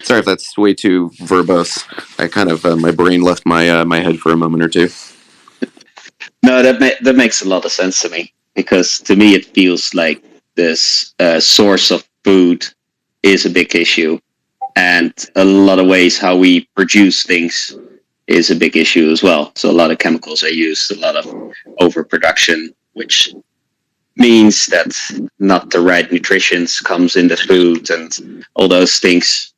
Sorry if that's way too verbose. I kind of my brain left my head for a moment or two. No, that makes a lot of sense to me, because to me it feels like this source of food is a big issue, and a lot of ways how we produce things is a big issue as well. So a lot of chemicals are used, a lot of overproduction, which means that not the right nutrition comes in the food and all those things,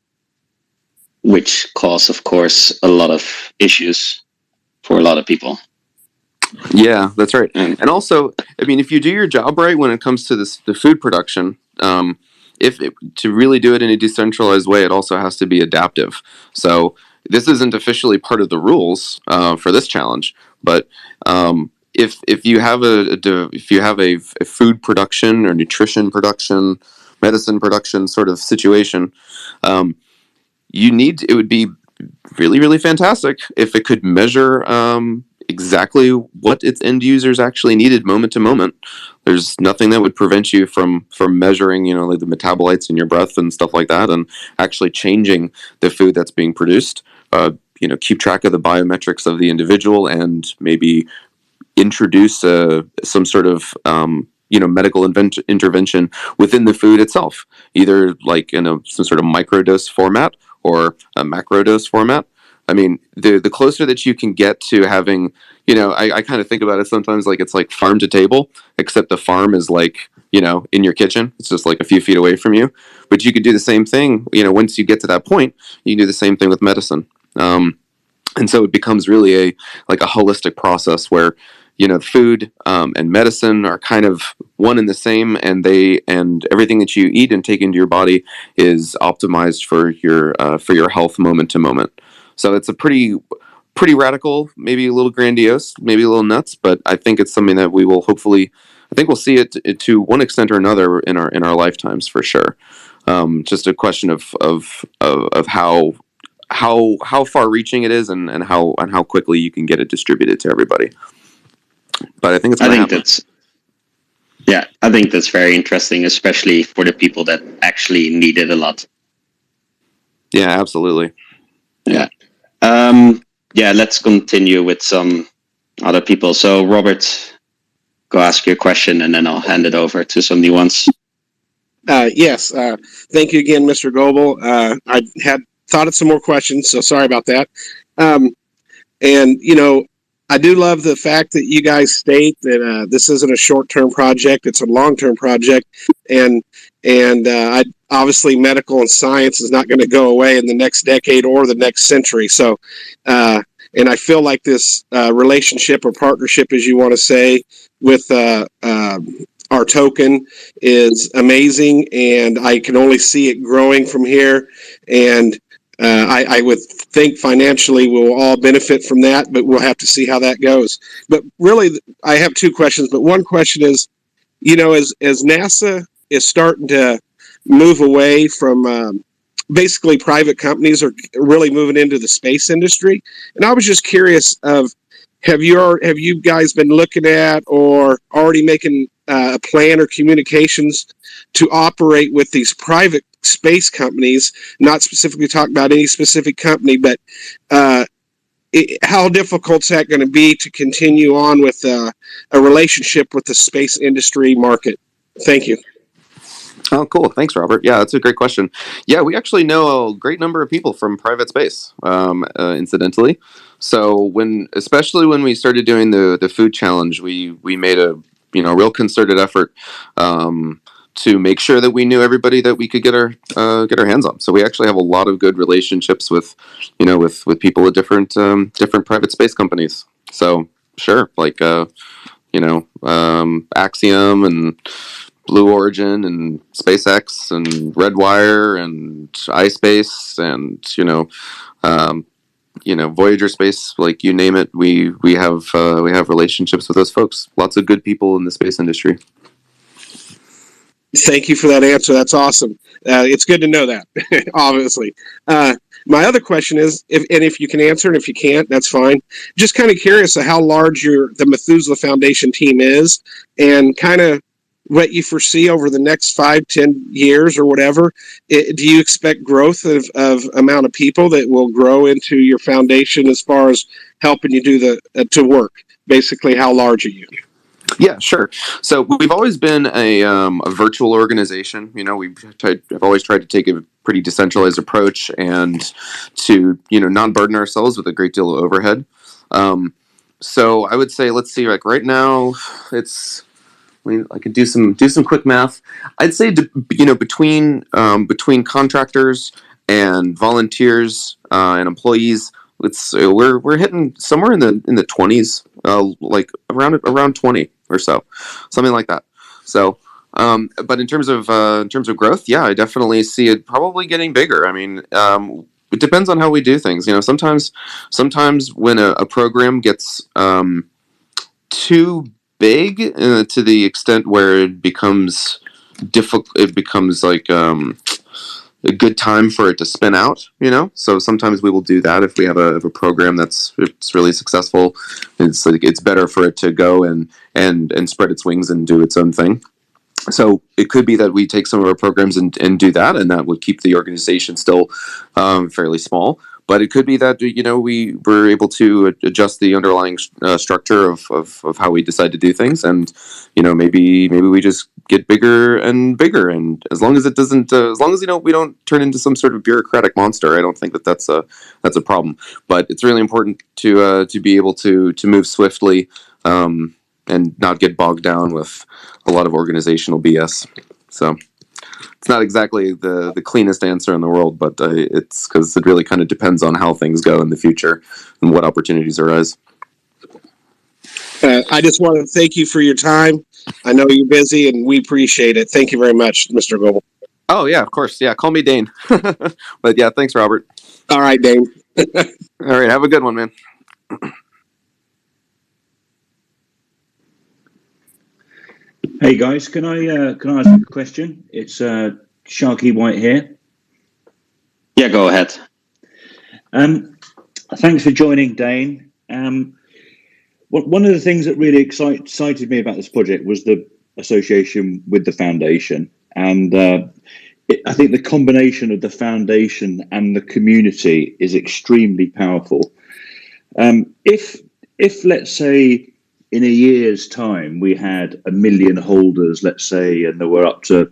which cause, of course, a lot of issues for a lot of people. Yeah, that's right. And also, I mean, if you do your job right when it comes to the food production, to really do it in a decentralized way, it also has to be adaptive. So this isn't officially part of the rules for this challenge, but if you have a food production or nutrition production, medicine production sort of situation, it would be really fantastic if it could measure exactly what its end users actually needed moment to moment. There's nothing that would prevent you from measuring, like the metabolites in your breath and stuff like that, and actually changing the food that's being produced. Keep track of the biometrics of the individual, and maybe introduce some sort of medical intervention within the food itself, either like in some sort of microdose format or a macrodose format. I mean, the closer that you can get to having, I kind of think about it sometimes like it's like farm to table, except the farm is like, in your kitchen. It's just like a few feet away from you. But you could do the same thing, once you get to that point, you can do the same thing with medicine. And so it becomes really a holistic process where, food and medicine are kind of one and the same, and everything that you eat and take into your body is optimized for your health moment to moment. So it's a pretty radical, maybe a little grandiose, maybe a little nuts, but I think it's something that we will hopefully, I think we'll see it to one extent or another in our lifetimes for sure. Just a question of how far reaching it is and how quickly you can get it distributed to everybody. But I think it's going to happen. I think that's very interesting, especially for the people that actually need it a lot. Yeah, absolutely. Yeah. Let's continue with some other people. So, Robert, go ask your question, and then I'll hand it over to some new ones. Yes. Thank you again, Mr. Gobel. I had thought of some more questions, so sorry about that. I do love the fact that you guys state that this isn't a short-term project; it's a long-term project, and obviously medical and science is not going to go away in the next decade or the next century. So, and I feel like this relationship or partnership, as you want to say, with our token is amazing, and I can only see it growing from here. And I would think financially we'll all benefit from that, but we'll have to see how that goes. But really, I have two questions. But one question is, as NASA is starting to move away from basically private companies are really moving into the space industry, and I was just curious of have you guys been looking at or already making a plan or communications to operate with these private space companies? Not specifically talking about any specific company, but how difficult is that going to be to continue on with a relationship with the space industry market? Thank you. Oh, cool. Thanks, Robert. Yeah, that's a great question. Yeah, we actually know a great number of people from private space, incidentally. So especially when we started doing the food challenge, we made a real concerted effort to make sure that we knew everybody that we could get our hands on. So we actually have a lot of good relationships with people at different private space companies. So sure, like Axiom and Blue Origin and SpaceX and Redwire and iSpace and Voyager Space, like you name it, we have relationships with those folks. Lots of good people in the space industry. Thank you for that answer. That's awesome. It's good to know that, obviously. My other question is, if you can answer and if you can't, that's fine. Just kind of curious of how large the Methuselah Foundation team is and kind of what you foresee over the next 5-10 years or whatever. Do you expect growth of amount of people that will grow into your foundation as far as helping you do to work? Basically, how large are you? Yeah, sure. So we've always been a virtual organization. I've always tried to take a pretty decentralized approach and to non-burden ourselves with a great deal of overhead. So I would say, let's see, like right now, I could do some quick math. I'd say between contractors and volunteers and employees, we're hitting somewhere in the 20s, like around 20 or so, something like that. So, but in terms of growth, yeah, I definitely see it probably getting bigger. I mean, it depends on how we do things. Sometimes when a program gets too big to the extent where it becomes difficult, it becomes like a good time for it to spin out, so sometimes we will do that if we have a program it's really successful. It's better for it to go and spread its wings and do its own thing. So it could be that we take some of our programs and do that, and that would keep the organization still fairly small. But it could be that we were able to adjust the underlying structure of how we decide to do things, and maybe we just get bigger and bigger. And as long as it doesn't, as long as we don't turn into some sort of bureaucratic monster, I don't think that's a problem. But it's really important to be able to move swiftly and not get bogged down with a lot of organizational BS. So it's not exactly the cleanest answer in the world, but it's because it really kind of depends on how things go in the future and what opportunities arise. I just want to thank you for your time. I know you're busy, and we appreciate it. Thank you very much, Mr. Gobel. Oh, yeah, of course. Yeah, call me Dane. But yeah, thanks, Robert. All right, Dane. All right, have a good one, man. Hey guys, can I ask a question? It's Sharky White here. Yeah, go ahead. Thanks for joining, Dane. One of the things that really excited me about this project was the association with the foundation, and I think the combination of the foundation and the community is extremely powerful. If let's say in a year's time we had 1 million holders, let's say, and there were up to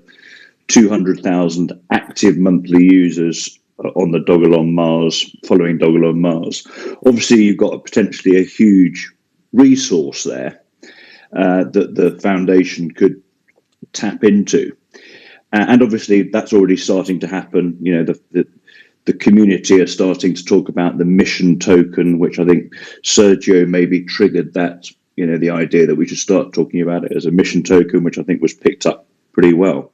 200,000 active monthly users on the Dogelon Mars, following Dogelon Mars, obviously you've got potentially a huge resource there that the foundation could tap into. And obviously that's already starting to happen. The community are starting to talk about the mission token, which I think Sergio maybe triggered that, the idea that we should start talking about it as a mission token, which I think was picked up pretty well.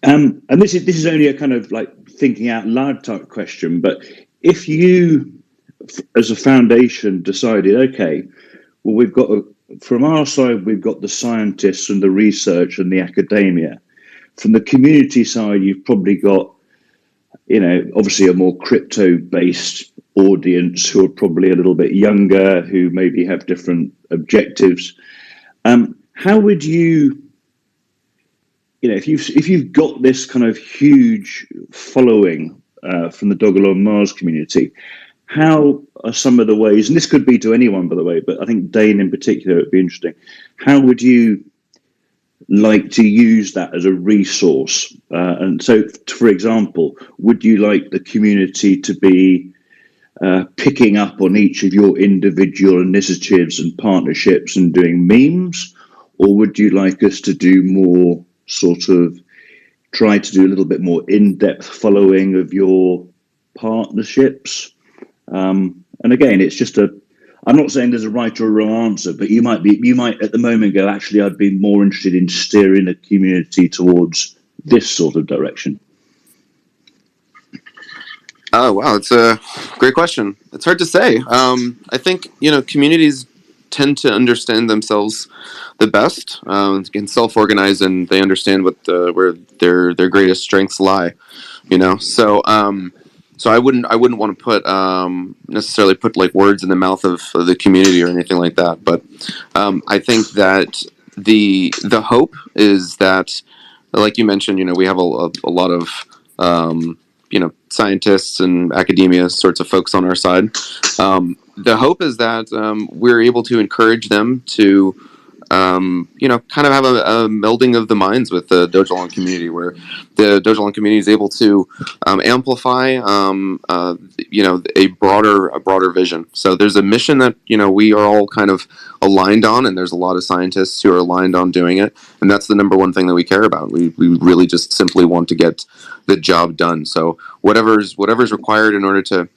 And this is only a kind of like thinking out loud type question, but if you, as a foundation, decided, okay, well, we've got, from our side, we've got the scientists and the research and the academia. From the community side, you've probably got obviously a more crypto-based audience who are probably a little bit younger, who maybe have different objectives. How would you, if you've got this kind of huge following from the Dogelon Mars community, how are some of the ways, and this could be to anyone, by the way, but I think Dane in particular would be interesting. How would you like to use that as a resource? And so, for example, would you like the community to be picking up on each of your individual initiatives and partnerships and doing memes? Or would you like us to do more sort of, try to do a little bit more in-depth following of your partnerships? And again, it's just I'm not saying there's a right or a wrong answer, but you might at the moment go, actually, I'd be more interested in steering the community towards this sort of direction. Oh, wow. It's a great question. It's hard to say. I think, communities tend to understand themselves the best, can self-organize, and they understand where their greatest strengths lie, So I wouldn't want to put necessarily put like words in the mouth of the community or anything like that. But I think that the hope is that, like you mentioned, we have a lot of scientists and academia sorts of folks on our side. The hope is that we're able to encourage them to kind of have a melding of the minds with the Dogelon community, where the Dogelon community is able to amplify, a broader vision. So there's a mission that, we are all kind of aligned on, and there's a lot of scientists who are aligned on doing it. And that's the number one thing that we care about. We really just simply want to get the job done. So whatever's required in order to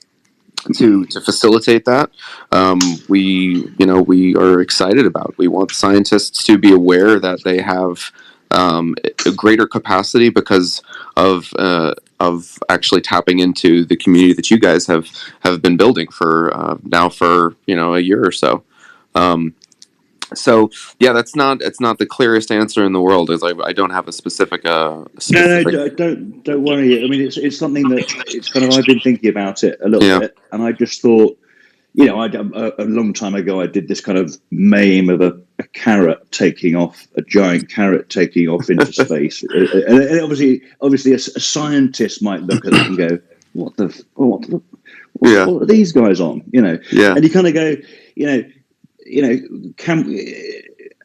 facilitate that, we are excited about. We want scientists to be aware that they have a greater capacity because of actually tapping into the community that you guys have been building for now for a year or so. So yeah, it's not the clearest answer in the world. Is I don't have a specific. No, don't worry. I mean, it's something that it's kind of, I've been thinking about it a little bit, and I just thought, a long time ago, I did this kind of meme of a carrot taking off, a giant carrot taking off into space, and obviously a scientist might look at that and go, what are these guys on? And you kind of go,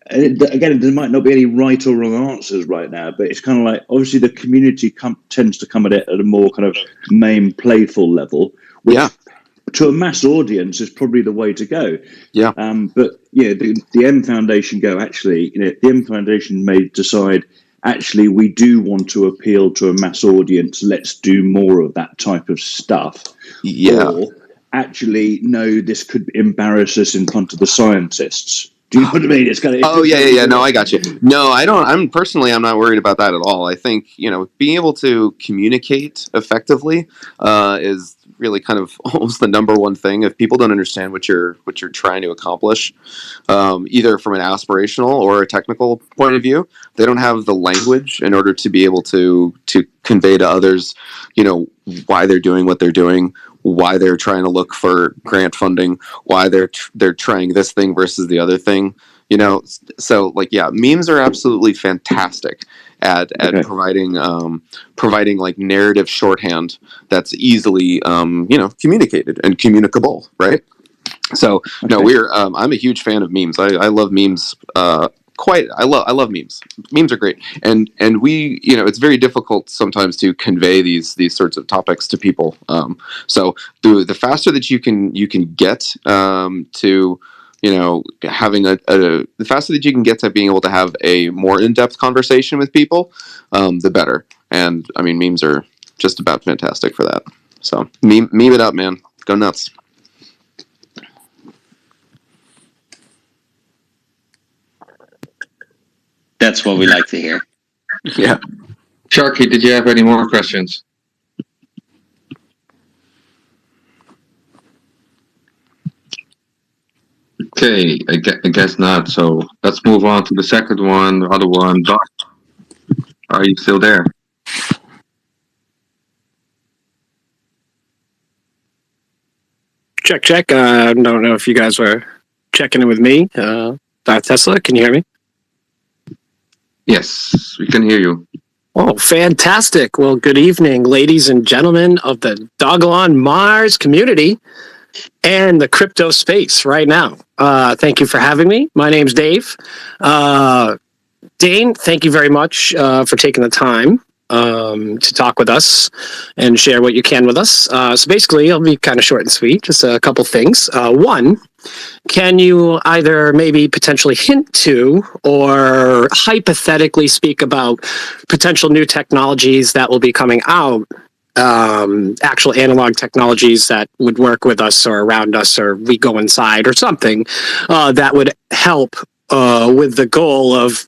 again, there might not be any right or wrong answers right now, but it's kind of like, obviously the community tends to come at it at a more kind of main playful level, which to a mass audience is probably the way to go. But the M Foundation the M Foundation may decide, actually, we do want to appeal to a mass audience, let's do more of that type of stuff. Or actually, no, this could embarrass us in front of the scientists. Do you know what I mean? It's kind of. Oh yeah. No, I got you. No, I don't. I'm not worried about that at all. I think being able to communicate effectively is really kind of almost the number one thing. If people don't understand what you're trying to accomplish, either from an aspirational or a technical point of view, they don't have the language in order to be able to convey to others, why they're doing what they're doing, why they're trying to look for grant funding, why they're trying this thing versus the other thing. So memes are absolutely fantastic at providing like narrative shorthand that's easily communicated and communicable, right? So I'm a huge fan of memes. I love memes. I love memes. Memes are great, and we, it's very difficult sometimes to convey these sorts of topics to people. So the faster that you can get to having the faster that you can get to being able to have a more in-depth conversation with people, the better. And I mean, memes are just about fantastic for that. So meme it up, man. Go nuts. That's what we like to hear. Yeah. Sharky, did you have any more questions? Okay, I guess not. So let's move on to the second one, the other one. Doc, are you still there? Check. I don't know if you guys were checking in with me. Tesla, can you hear me? Yes, we can hear you. Oh, fantastic. Well, good evening, ladies and gentlemen of the Dogelon Mars community and the crypto space right now. Thank you for having me. My name's Dave. Dane, thank you very much for taking the time to talk with us and share what you can with us. So basically, it'll be kind of short and sweet, just a couple things. One, can you either maybe potentially hint to or hypothetically speak about potential new technologies that will be coming out, actual analog technologies that would work with us or around us, or we go inside or something that would help with the goal of,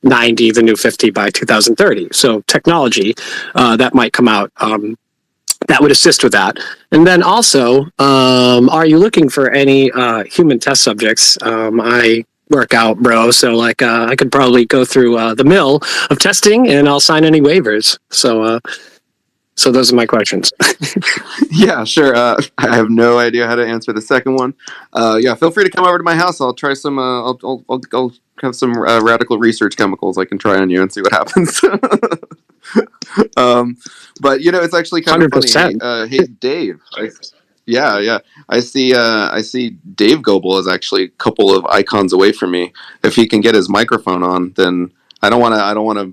90, the new 50 by 2030. So technology that might come out that would assist with that. And then also, are you looking for any human test subjects? I work out, bro, so I could probably go through the mill of testing and I'll sign any waivers. So those are my questions. Yeah, sure. I have no idea how to answer the second one. Yeah, feel free to come over to my house. I'll try some. I'll have some radical research chemicals I can try on you and see what happens. But it's actually kind of funny. Hey, Dave. Yeah. I see Dave Gobel is actually a couple of icons away from me. If he can get his microphone on, then I don't want to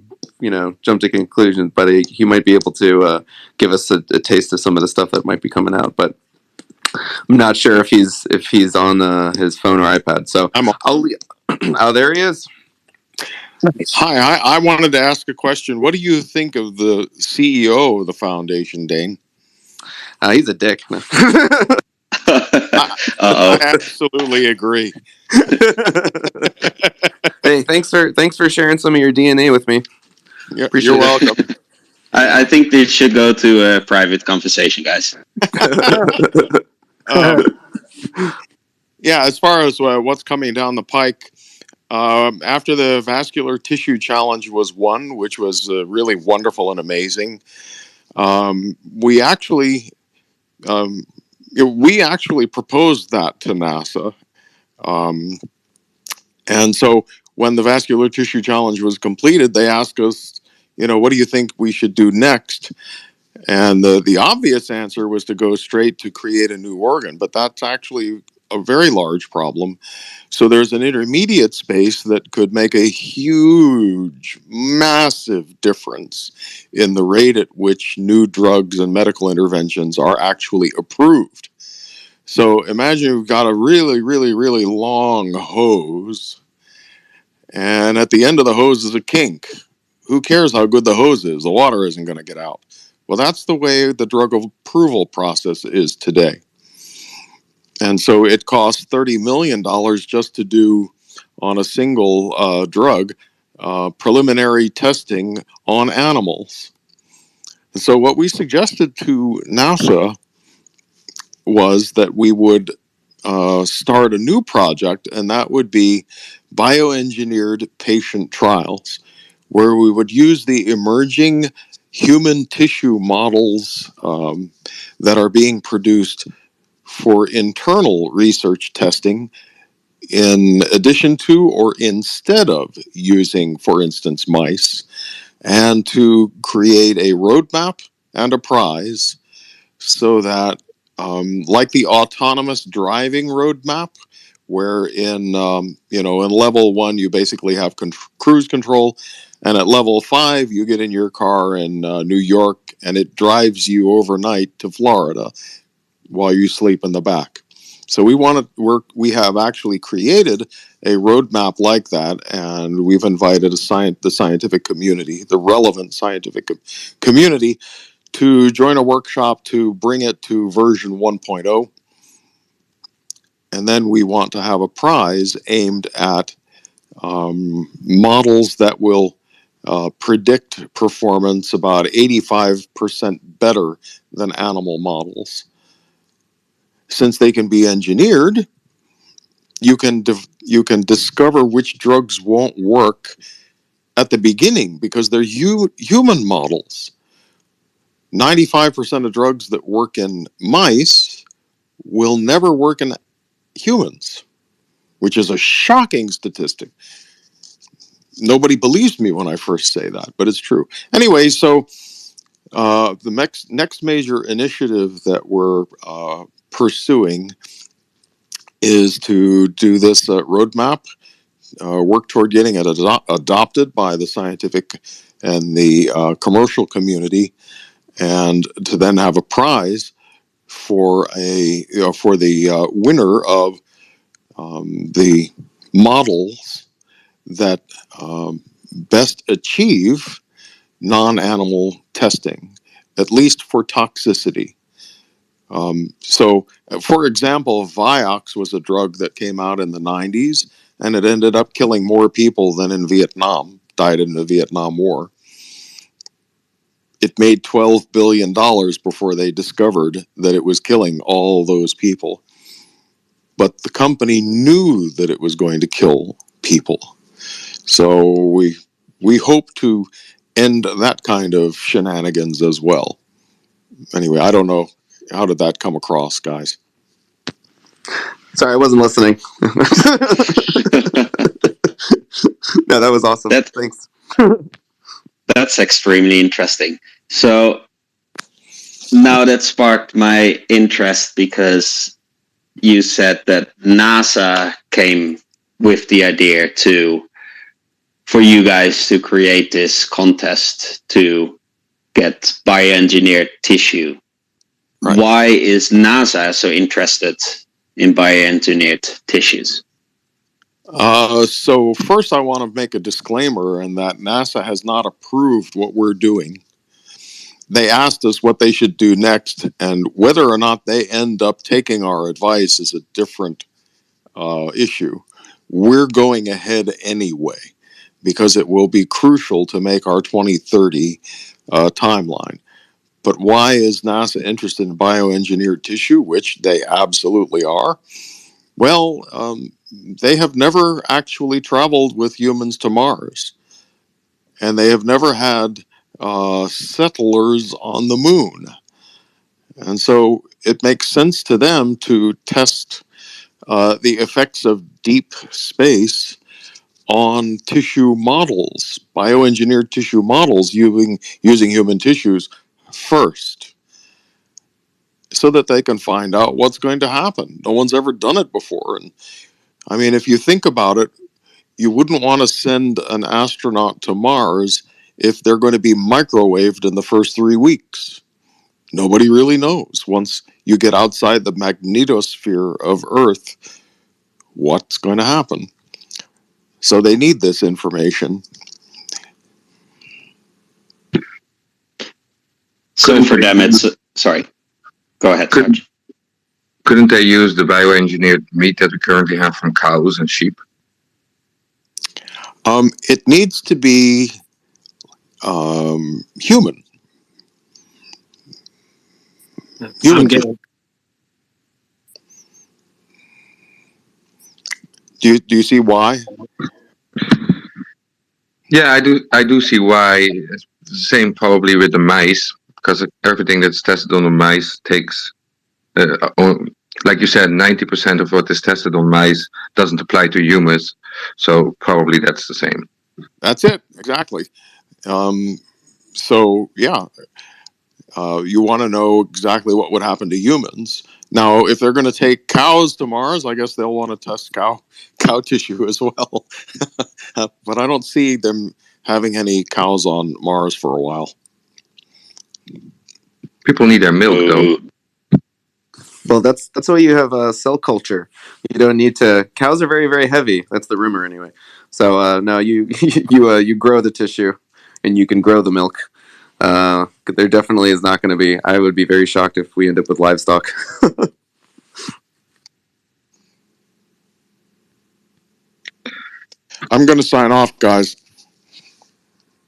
jump to conclusions, but he might be able to give us a taste of some of the stuff that might be coming out. But I'm not sure if he's on his phone or iPad. So oh, there he is. Nice. Hi, I wanted to ask a question. What do you think of the CEO of the foundation, Dane? He's a dick. I absolutely agree. Hey, thanks for sharing some of your DNA with me. You're welcome. I think they should go to a private conversation, guys. Yeah, as far as what's coming down the pike, after the vascular tissue challenge was won, which was really wonderful and amazing, we actually proposed that to NASA. And so when the vascular tissue challenge was completed, they asked us, what do you think we should do next? And the obvious answer was to go straight to create a new organ, but that's actually a very large problem. So there's an intermediate space that could make a huge, massive difference in the rate at which new drugs and medical interventions are actually approved. So imagine you've got a really, really, really long hose, and at the end of the hose is a kink. Who cares how good the hose is? The water isn't going to get out. Well, that's the way the drug approval process is today. And so it costs $30 million just to do on a single drug preliminary testing on animals. And so what we suggested to NASA was that we would start a new project, and that would be bioengineered patient trials, where we would use the emerging human tissue models that are being produced for internal research testing, in addition to or instead of using, for instance, mice, and to create a roadmap and a prize so that, like the autonomous driving roadmap, where in level 1 you basically have cruise control, and at level 5 you get in your car in New York and it drives you overnight to Florida while you sleep in the back. So we have actually created a roadmap like that, and we've invited the scientific community, the relevant scientific community, to join a workshop to bring it to version 1.0. And then we want to have a prize aimed at models that will predict performance about 85% better than animal models. Since they can be engineered, you can discover which drugs won't work at the beginning because they're human models. 95% of drugs that work in mice will never work in humans, which is a shocking statistic. Nobody believes me when I first say that, but it's true. Anyway, so the next major initiative that we're pursuing is to do this roadmap, work toward getting it adopted by the scientific and the commercial community, and to then have a prize for the winner of the models that best achieve non-animal testing, at least for toxicity. So, for example, Vioxx was a drug that came out in the 90s, and it ended up killing more people than in Vietnam, died in the Vietnam War. It made $12 billion before they discovered that it was killing all those people. But the company knew that it was going to kill people. So we hope to end that kind of shenanigans as well. Anyway, I don't know. How did that come across, guys? Sorry, I wasn't listening. No, that was awesome. Thanks. That's extremely interesting. So now that sparked my interest because you said that NASA came with the idea for you guys to create this contest to get bioengineered tissue. Right. Why is NASA so interested in bioengineered tissues? So first I want to make a disclaimer in that NASA has not approved what we're doing. They asked us what they should do next, and whether or not they end up taking our advice is a different issue. We're going ahead anyway because it will be crucial to make our 2030 timeline. But why is NASA interested in bioengineered tissue, which they absolutely are? Well, they have never actually traveled with humans to Mars, and they have never had settlers on the moon. And so it makes sense to them to test the effects of deep space on tissue models, bioengineered tissue models using human tissues first, so that they can find out what's going to happen. No one's ever done it before. And I mean, if you think about it, you wouldn't want to send an astronaut to Mars if they're going to be microwaved in the first 3 weeks. Nobody really knows. Once you get outside the magnetosphere of Earth, what's going to happen. So they need this information. So for them, it's... Sorry. Go ahead, Serge. Couldn't they use the bioengineered meat that we currently have from cows and sheep? It needs to be human. Human. Do you see why? Yeah, I do see why. It's the same probably with the mice, because everything that's tested on the mice takes, like you said, 90% of what is tested on mice doesn't apply to humans. So probably that's the same. That's it, exactly. So yeah, you want to know exactly what would happen to humans. Now, if they're going to take cows to Mars, I guess they'll want to test cow tissue as well. But I don't see them having any cows on Mars for a while. People need their milk, though. Well, that's why you have cell culture. You don't need to. Cows are very, very heavy. That's the rumor, anyway. So no, you you grow the tissue, and you can grow the milk. There definitely is not going to be. I would be very shocked if we end up with livestock. I'm going to sign off, guys.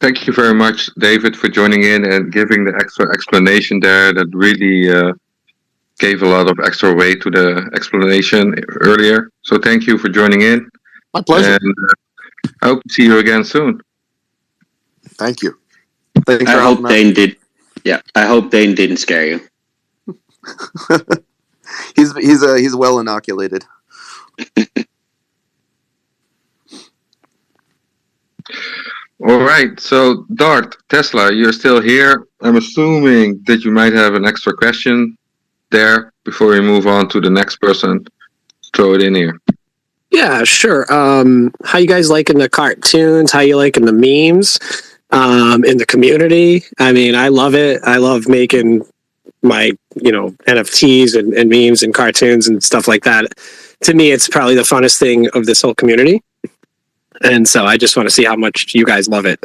Thank you very much, David, for joining in and giving the extra explanation there. That really gave a lot of extra weight to the explanation earlier. So thank you for joining in. My pleasure. And I hope to see you again soon. Thank you. Thanks I hope Dane did. Yeah, I hope Dane didn't scare you. He's well inoculated. All right. So, Dart, Tesla, you're still here. I'm assuming that you might have an extra question there before we move on to the next person. Throw it in here. Yeah, sure. How you guys liking the cartoons? How you liking the memes in the community? I mean, I love it. I love making my NFTs and memes and cartoons and stuff like that. To me, it's probably the funnest thing of this whole community. And so I just want to see how much you guys love it.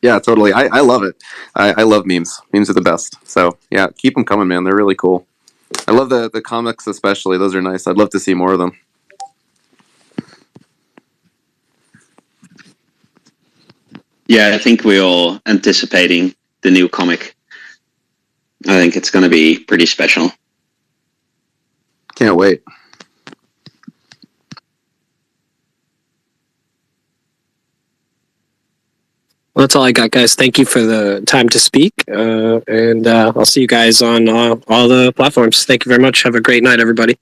Yeah, totally. I love it. I love memes. Memes are the best. So yeah, keep them coming, man. They're really cool. I love the comics especially. Those are nice. I'd love to see more of them. Yeah, I think we're all anticipating the new comic. I think it's going to be pretty special. Can't wait. Well, that's all I got, guys. Thank you for the time to speak. And I'll see you guys on all the platforms. Thank you very much. Have a great night, everybody.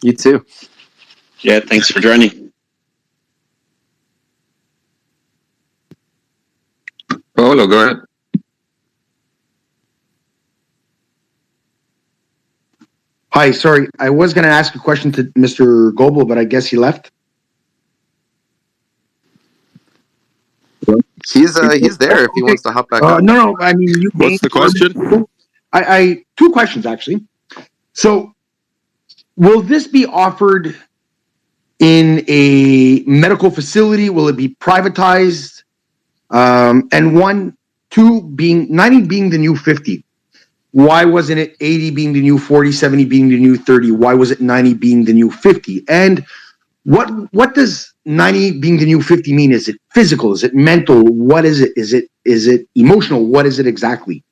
You too. Yeah, thanks for joining. Paolo, go ahead. Hi, sorry. I was going to ask a question to Mr. Gobel, but I guess he left. He's there if he wants to hop back on. No. I mean, What's the question? I two questions actually. So, will this be offered in a medical facility? Will it be privatized? And 90 being the new 50. Why wasn't it 80 being the new 40, 70 being the new 30? Why was it 90 being the new 50? And what does 90 being the new 50 mean? Is it physical? Is it mental? What is it? Is it emotional? What is it exactly?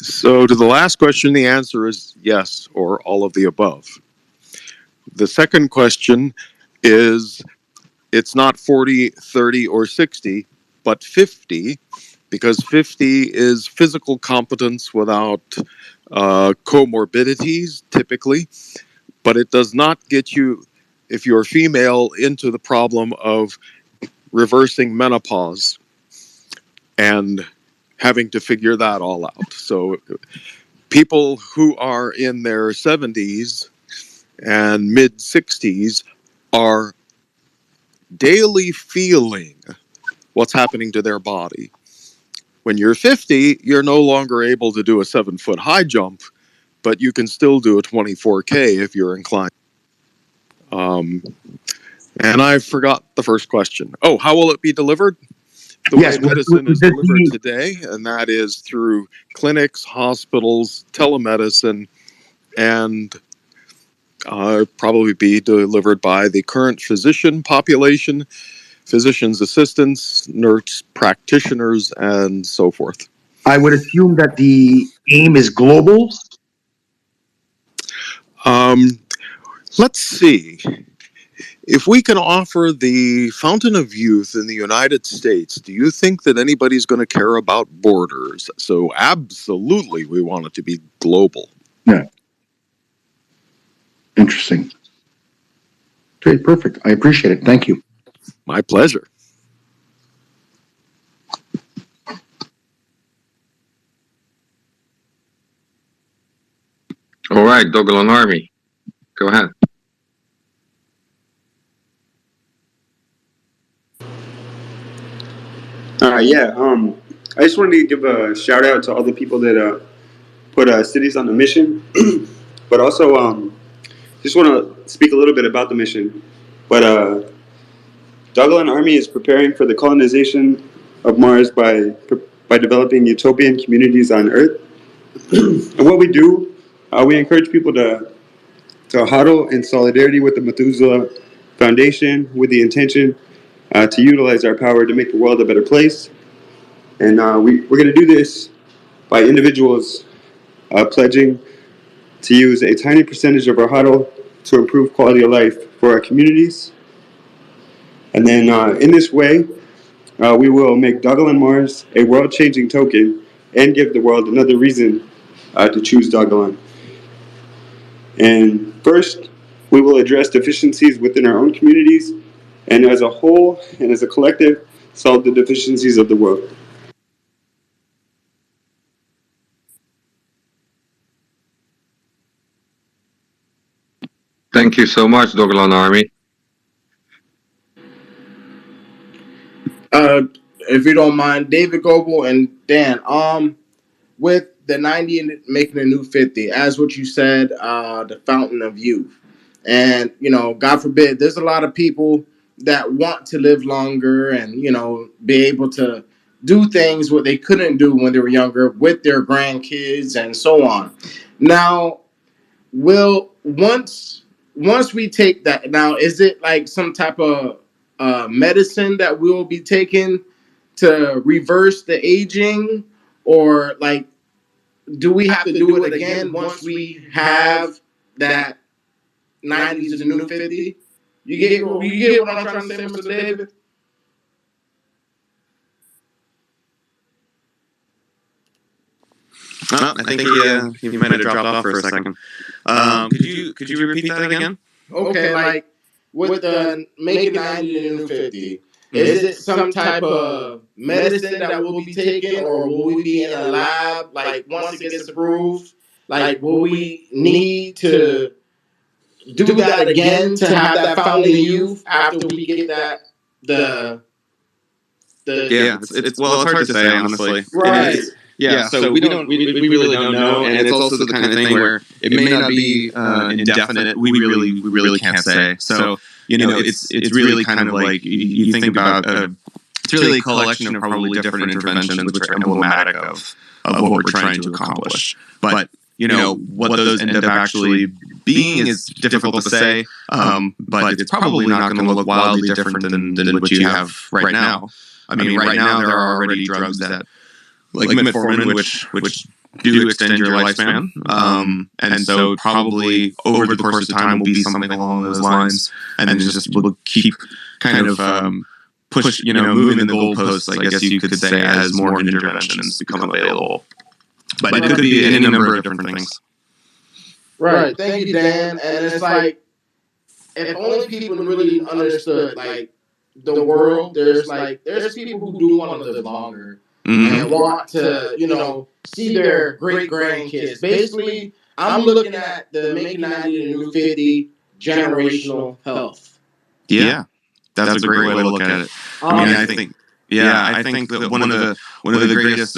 So to the last question, the answer is yes, or all of the above. The second question is it's not 40, 30, or 60, but 50, because 50 is physical competence without comorbidities, typically, but it does not get you, if you're female, into the problem of reversing menopause and having to figure that all out. So people who are in their 70s and mid 60s are daily feeling what's happening to their body. When you're 50, you're no longer able to do a 7-foot high jump, but you can still do a 24K if you're inclined. And I forgot the first question. Oh, how will it be delivered? The way medicine is delivered today, and that is through clinics, hospitals, telemedicine, and probably be delivered by the current physician population, physician's assistants, nurse practitioners, and so forth. I would assume that the aim is global. Let's see. If we can offer the Fountain of Youth in the United States, do you think that anybody's going to care about borders? So absolutely, we want it to be global. Yeah. Interesting. Great, perfect. I appreciate it. Thank you. My pleasure. All right, Dogelon Army. Go ahead. I just wanted to give a shout out to all the people that put cities on the mission, but also just want to speak a little bit about the mission. But Dogelon Army is preparing for the colonization of Mars by developing utopian communities on Earth. And what we do, we encourage people to huddle in solidarity with the Methuselah Foundation with the intention to utilize our power to make the world a better place. And we're going to do this by individuals pledging to use a tiny percentage of our huddle to improve quality of life for our communities. And then in this way, we will make Dogelon Mars a world-changing token and give the world another reason to choose Dogelon. And first, we will address deficiencies within our own communities, and as a whole and as a collective, solve the deficiencies of the world. Thank you so much, Dogelon Army. If you don't mind, David Gobel and Dan. With the 90 and making a new 50, as what you said, the fountain of youth, and God forbid, there's a lot of people that want to live longer and be able to do things what they couldn't do when they were younger with their grandkids and so on. Now, will once we take that, now is it like some type of medicine that we'll be taking to reverse the aging, or like do we have to do it again once we have that 90 to the new 50? You get what I'm trying to say, Mr. David? Oh, I think he might have dropped off for a second. Could you repeat that again? Okay, like with the making 90 to the new 50, is it some type of medicine that we'll be taking, or will we be in a lab? Like once it gets approved, like will we need to do that again to have that fountain of youth after we get that it's hard to say, honestly. Right. So we really don't know, and it's also the kind of thing where it may not be indefinite. We really can't say. So it's really kind of like you think about it's really a collection of probably different interventions which are emblematic of what we're trying to accomplish. But what those end up actually being is difficult to say. But it's probably not going to look wildly different than what you have right now. I mean, right now there are already drugs that, like metformin, which do extend your lifespan, and so probably over the course of time will be something along those lines, and then just will keep kind of push, moving the goalposts, I guess you could say, as more interventions become available. But it could be any number of different things. Right. Thank you, Dan. And it's like, if only people really understood, like, the world, there's people who do want to live longer and want to, see their great grandkids. Basically, I'm looking at the making 90 to new 50 generational health. Yeah, that's a great way to look at it. I mean, I think that one of the greatest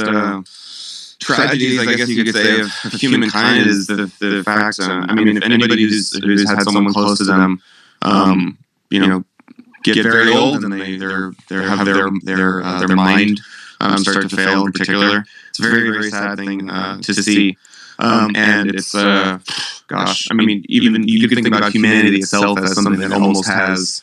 tragedies, I guess you could say, of humankind is the fact. I mean, if anybody who's had someone close to them, get very old and they have their mind start to fail in particular. It's a very, very sad thing to see. And it's gosh, I mean, even you could think about humanity itself as something that almost has,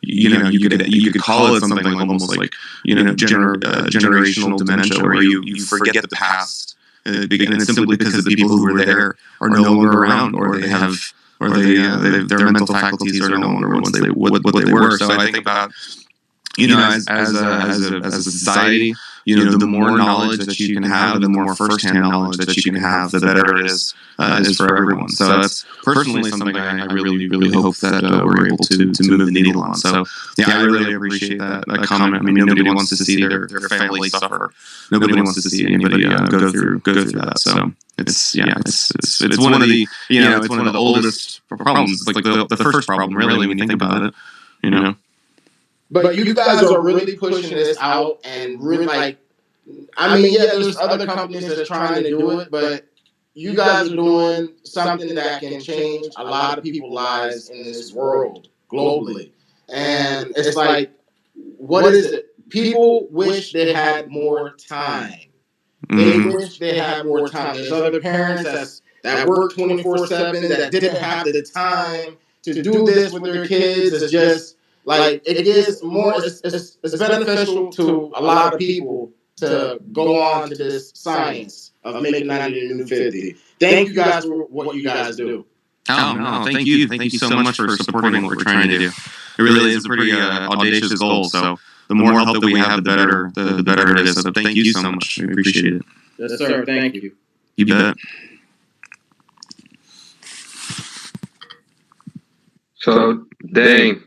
you could call it something like almost like generational dementia, where you forget the past, and it's simply because the people who were there are no longer around, or they have, or their mental faculties are no longer what they were. So I think about, as a society, the more knowledge that you can have, and the more firsthand knowledge that you can have, the better it is for everyone. So that's personally something I really, really hope that we're able to move the needle on. So I really appreciate that comment. I mean, nobody wants to see their family suffer. Nobody wants to see anybody go through that. So it's one of the it's one of the oldest problems. It's like the first problem, really, when you think about it. But you guys are really pushing this out, and really, like, I mean, yeah, there's other companies that are trying to do it, but you guys are doing something that can change a lot of people's lives in this world globally. And it's like, what is it? People wish they had more time. They wish they had more time. There's other parents that work 24/7 that didn't have the time to do this with their kids. It's just like, it gives more. It's beneficial to a lot of people to go on to this science of making 90 to new 50. Thank you guys for what you guys do. Oh, no, thank you so much for supporting what we're trying to do. It really is a pretty audacious goal. So the more help that we have, the better it is. So thank you so much. We appreciate it. Yes, sir. Thank you. You bet. So, Dane,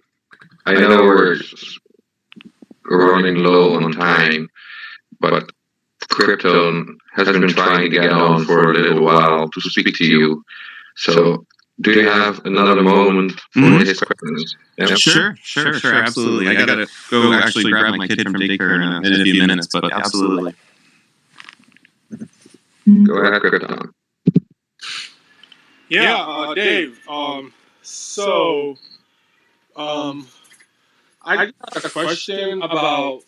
I know we're running low on time, but Krypton has been trying to get on for a little while to speak to you. So, do you have another moment for his questions? Yeah. Sure, absolutely. I gotta go actually grab my kid from daycare in a few minutes, but absolutely. Go ahead, Krypton. Yeah, Dave. I got a question about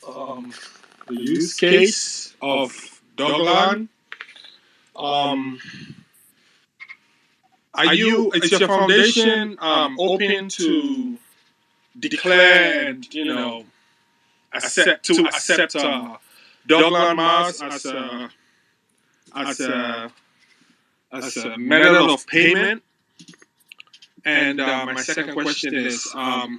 the use case of Dogelon. Is your foundation open to declare and accept Dogelon Mars as a method of payment? And my second question is, how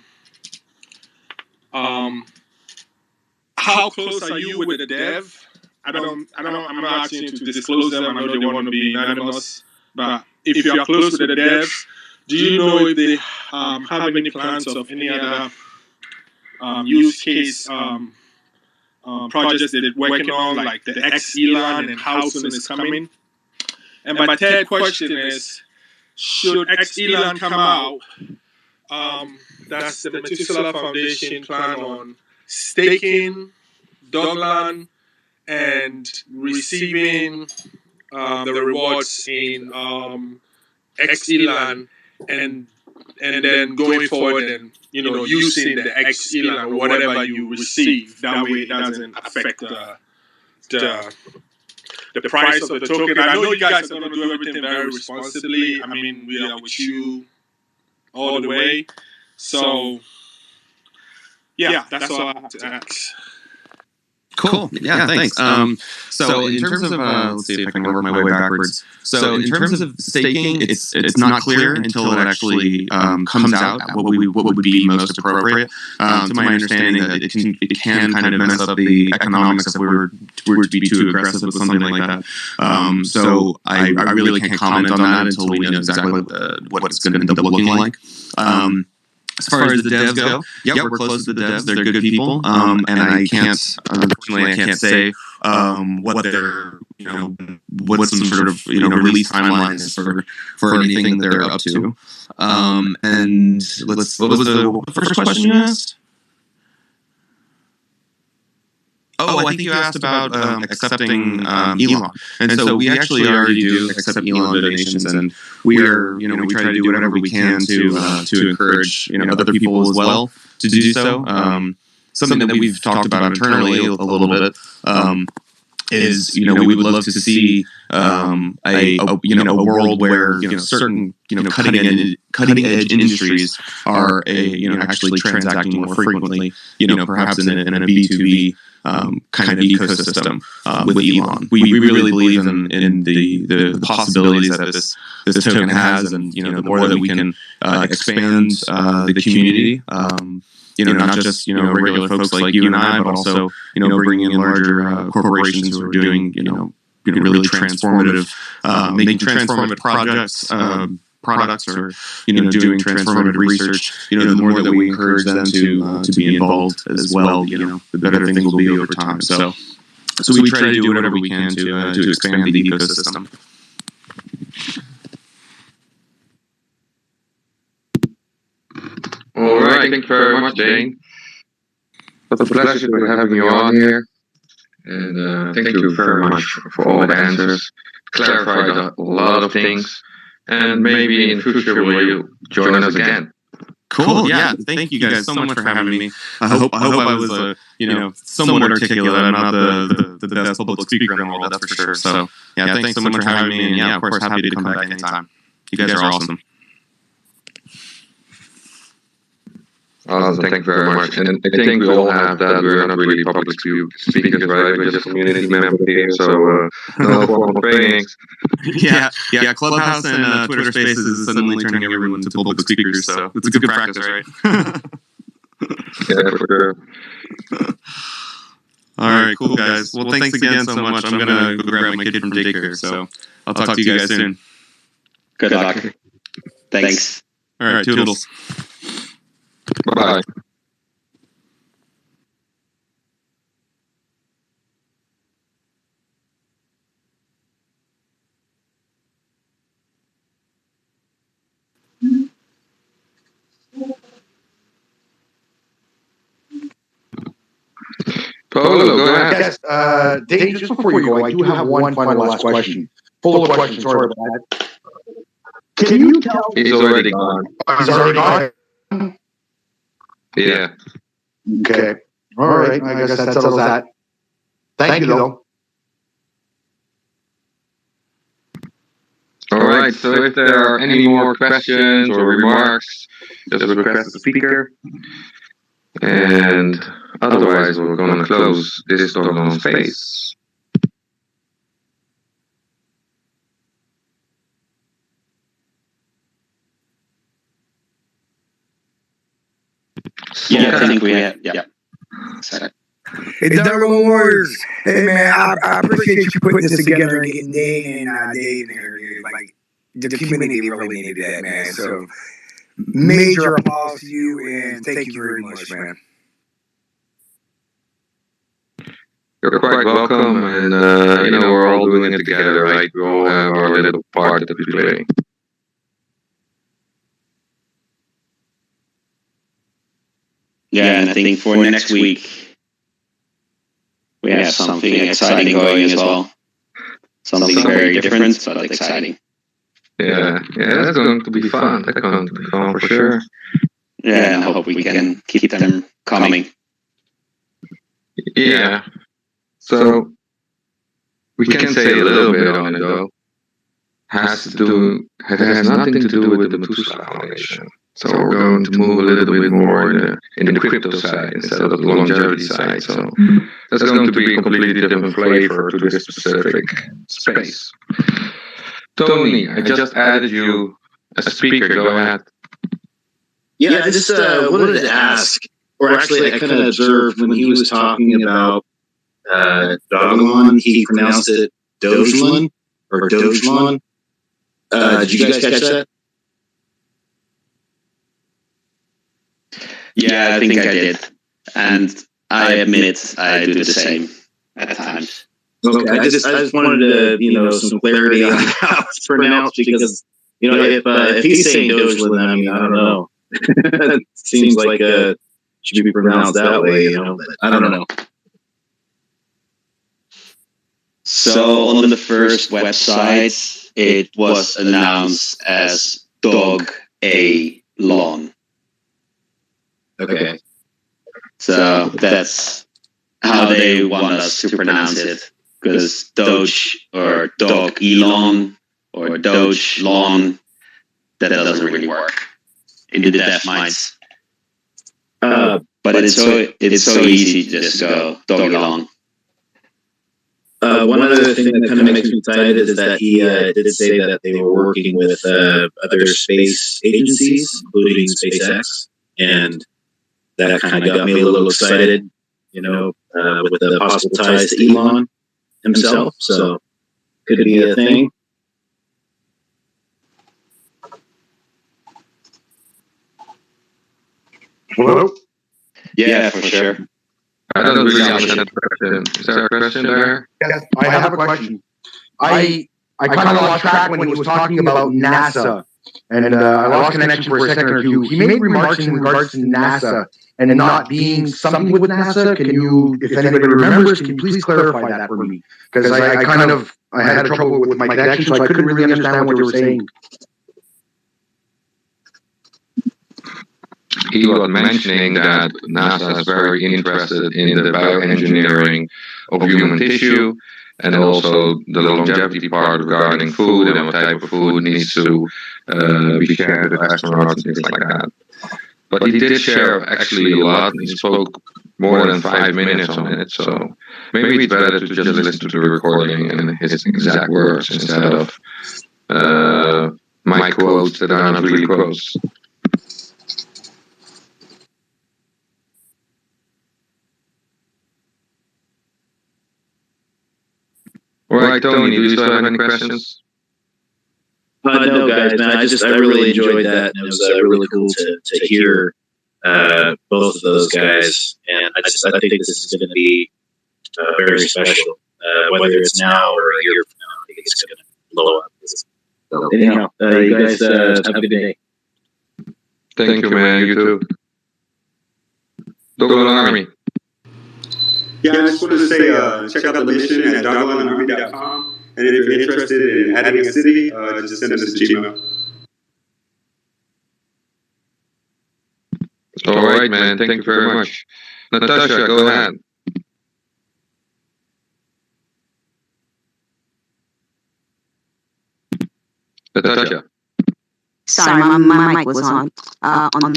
close are you with the dev? I'm not asking you to disclose them. I know they want to be anonymous, but if you are close with the devs, do you know if they have any plans of any other use case projects that they're working on, like the X-Elan and how soon it's coming? And my third question is, should X-Elan come out, does the Methuselah Foundation plan on staking Dogelon and receiving the rewards in X-Elan and then going forward and using the X-Elan or whatever you receive? That way it doesn't affect the price of the token. I know you guys are going to do everything very responsibly. I mean, we are with you all the way. So, yeah, that's all I have to ask. Cool. Yeah, thanks. So in terms of, let's see if I can work my way backwards. So in terms of staking, it's not clear until it actually comes out what would be most appropriate. To my understanding, that it can kind of mess up the economics if we were to be too aggressive with something like that. So I really can't comment on that until we know exactly what it's going to end up looking like. As far as the devs go, yeah, we're close to the devs. They're good people, and I can't, unfortunately, I can't say what their, what some sort of, release timeline is for anything that they're up to. And what was the first question you asked? Oh, I think you asked about accepting Elon. And so we actually already do accept Elon donations, and we are, we try to do whatever we can to encourage, other people as well to do so. Something that we've talked about internally a little bit is, we would love to see a world where, certain, cutting edge industries are actually transacting more frequently, perhaps in a B2B kind of ecosystem with Elon. We really believe in the possibilities that this token has, and the more that we can expand the community, not just regular folks like you and I, but also bringing in larger corporations who are doing really transformative, making transformative products or doing transformative research. The more that we encourage them to be involved as well, the better things will be over time. So we try to do whatever we can to expand the ecosystem. All right, thank you very much, Dane. It's a pleasure to having you on here. And thank you very much for all the answers. Clarified a lot of things. And maybe in the future will you join us again. Cool. Yeah. Thank you guys so much for having me. I hope I was somewhat articulate. I'm not the best public speaker in the world, that's for sure. So yeah, thanks so much for having me. And yeah, of course, happy to come back anytime. You guys are awesome. Awesome, thank you very much. And I think we all have that. We're not really public speakers, right? We're just community members here, so no formal trainings. Yeah. Clubhouse and Twitter Spaces is suddenly turning everyone into public speakers, so it's a good practice, right? Yeah, for sure. All right, cool, guys. Well, thanks again so much. I'm gonna go grab my kid from daycare, so I'll talk to you guys soon. Good luck. Thanks. All right, toodles. Bye. Polo, go ahead. Yes, Dane, just before you go, I do have one final last question. Full of questions, sorry about that. Can you tell? He's already gone. He's already gone? Yeah. Okay. All right. I guess that settles that. Thank you, though. All right. So if there are any more questions or remarks, just request the speaker. And otherwise, we're going to close this Dogelon space. Yeah, I think we have. Yeah. Hey, Dogelon Warriors. Hey, man, I appreciate you putting this together and getting Dane and Dave here, dude. Like, the community really needed that, man. So, major applause to you, and thank you very much, man. You're quite welcome, and we're all doing it together, right? We all have our little part that we play. Yeah, and I think for next week, we have something exciting going as well. Something very different, but exciting. Yeah, that's going to be fun. That's going to be fun for sure. Yeah, and I hope we can keep them coming. Yeah. So we can say a little bit on it though. It has nothing to do with the Methuselah Foundation. So we're going to move a little bit more in the crypto side instead of the longevity side. So that's going to be a completely different flavor to this specific space. Tony, I just added you as a speaker. Go ahead. Yeah, I just wanted to ask, or actually I kind of observed when he was talking about Dogelon, he pronounced it Dogelon or Dogelon. Did you guys catch that? Yeah, I think I did. And I admit I do the same at times. Okay, I just wanted to, some clarity on how it's pronounced because, if he's saying Dogelon, I mean, I don't know. It seems like it should be pronounced that way, but I don't know. So on the first website, it was announced as Dogelon. Okay. So that's how they want us to pronounce it. Because Doge or Dogelon or Dogelon, that doesn't really work in the dev minds. But it's so easy to just go Dogelon. One other thing that kind of makes me excited is that he did say that they were working with other space agencies, including SpaceX, and that kind of got me a little excited, with the possible ties to Elon himself. So could be a thing. Hello? Yeah, for sure. I don't really understand the question. Is there a question there? Yes, I have a question. I kind of lost track when he was talking about NASA, and I lost connection for a second or two. He made remarks in regards to NASA and not being something with NASA. Can you, if anybody remembers, can you please clarify that for me? Because I had trouble with my connection, so I couldn't really understand what you were saying. He was mentioning that NASA is very interested in the bioengineering of human tissue and also the longevity part regarding food and what type of food needs to be shared with astronauts and things like that. But he did share actually a lot. He spoke more than 5 minutes on it, so maybe it's better to just listen to the recording and his exact words instead of my quotes that are not really quotes. All right, Tony, do you still have any questions? No, guys, man, I really enjoyed that. And it was really cool to hear both of those guys, and I think this is going to be very special. Whether it's now or a year from now, I think it's going to blow up. So anyhow, you guys have a good day. Thank you, man. You too. Dogelon Army. Yeah, I just wanted to say, check out the mission at dogelonarmy.com. And if you're interested in adding a city, just send us a Gmail. All right, man. Thank you very much. Natasha, go ahead. Natasha. Sorry, my mic was on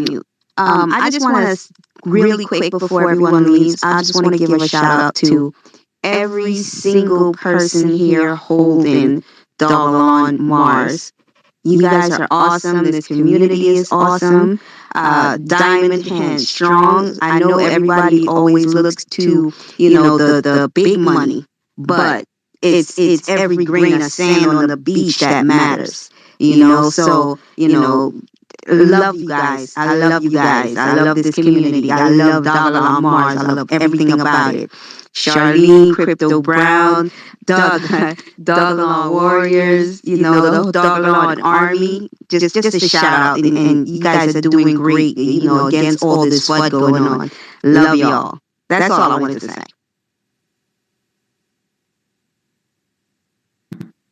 mute. I just want to really quick before everyone leaves. I just want to give a shout out to every single person here holding Dogelon Mars. You guys are awesome. This community is awesome. Diamond Hand Strong. I know everybody always looks to, the big money, but it's every grain of sand on the beach that matters. So, love you guys. I love you guys. I love this community. I love Dogelon Mars. I love everything about it. Charlene, Crypto Brown, Dogelon Warriors, the Dogelon Army. Just a shout out, and you guys are doing great, against all this FUD going on. Love y'all. That's all I wanted to say.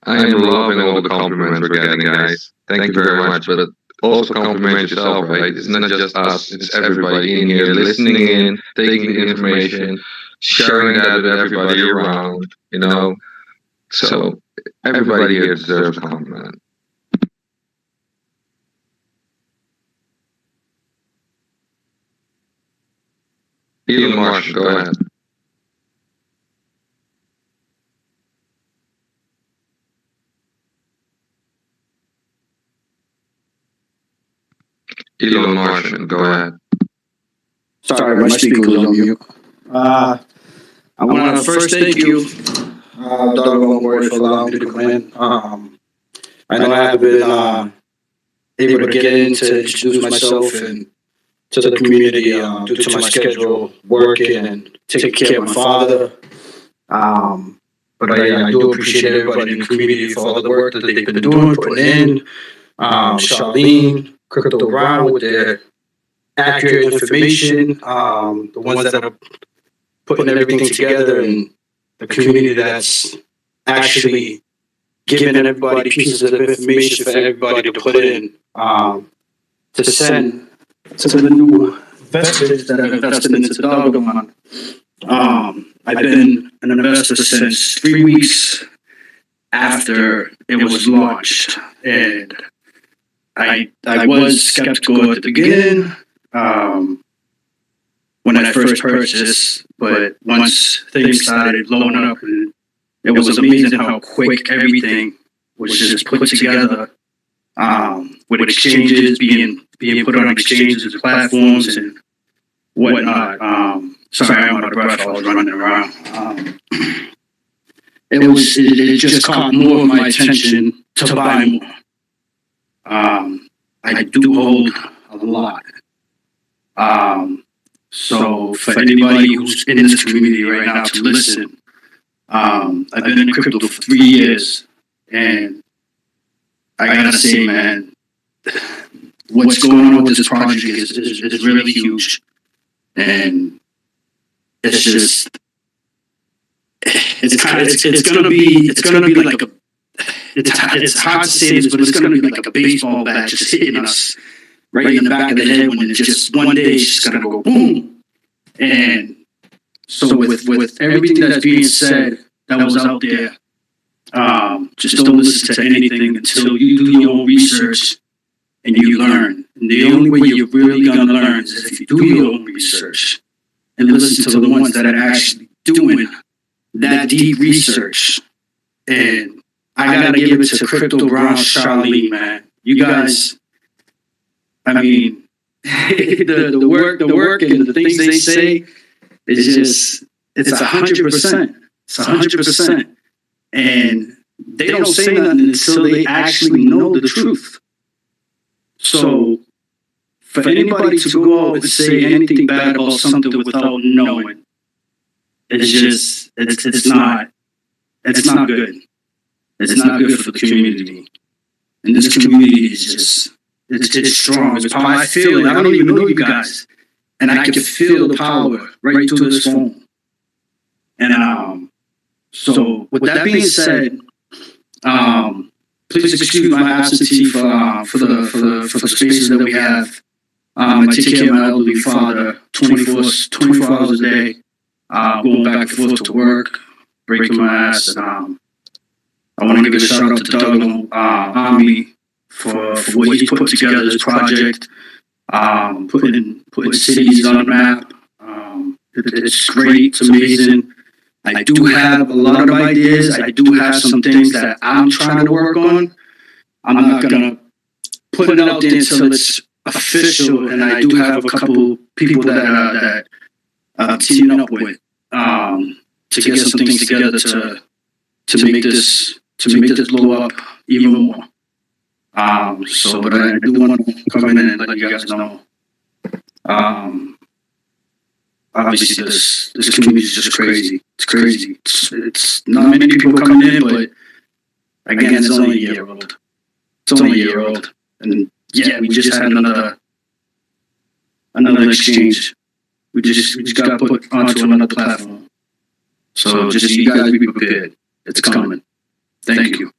I am loving all the compliments we're getting, guys. Thank you very much. But also compliment yourself, right? It's not just us, it's everybody in here listening in, taking the information, sharing that with everybody around, So everybody here deserves a compliment. Elon Marshall, go ahead. Elon Marshall, go ahead. Sorry, my speaker was on mute. I want to first thank you, Dogelon Warriors, for allowing me to come in. I know I haven't been able to get in to introduce myself and to the community due to my schedule, working and taking care of my father. But I do appreciate everybody in the community for all the work that they've been doing, putting in. Charlene, Crypto Brown with their accurate information, the ones that are putting everything together, and the community that's actually giving everybody pieces of information for everybody to put in to send to the new investors that are invested into Dogelon. I've been an investor since 3 weeks after it was launched, and I was skeptical at the beginning when I first purchased, but once things started blowing up, and it was amazing how quick everything was just put together, with exchanges being put on exchanges and platforms and whatnot. Sorry, I'm out of breath. I was running around. It just caught more of my attention to buy more. I do hold a lot. So for anybody who's in this community right now to listen, I've been in crypto for 3 years, and I gotta say, man, what's going on with this project is really huge, and it's just it's gonna be like a it's hard to say this, but it's gonna be like a baseball bat just hitting us right in the back of the head when it just one day it's just gonna go boom. And so with everything that's being said that was out there, just don't listen to anything until you do your own research and you learn. And the only way you're really gonna learn is if you do your own research and listen to the ones that are actually doing that deep research. And I gotta give it to Crypto Brown, Charlene, man. You guys, I mean, the work and the things they say is just, it's 100%. It's 100%. And they don't say nothing until they actually know the truth. So for anybody to go out and say anything bad about something without knowing, it's not good. It's not good for the community. And this community is just, it's strong. It's power. I feel it. I don't even know you guys. And I can feel the power right through this phone. And so with that being said, please excuse my absentee for the spaces that we have. I take care of my elderly father 24 hours a day, going back and forth to work, breaking my ass. And, I want to give a shout out to Dogelon Army for what he's put together, this project, putting cities on the map. It's great. It's amazing. I do have a lot of ideas. I do have some things that I'm trying to work on. I'm not going to put it out there until it's official, and I do have a couple people that I'm teaming up with to get some things together to make this blow up even more. But I do want to come in and let you guys know. Obviously, this community is just crazy. It's crazy. It's not many people coming in, but again, it's only a year old. It's only a year old, and yeah, we just had another exchange. We just got put onto another platform. So just you guys be prepared. It's coming. Thank you.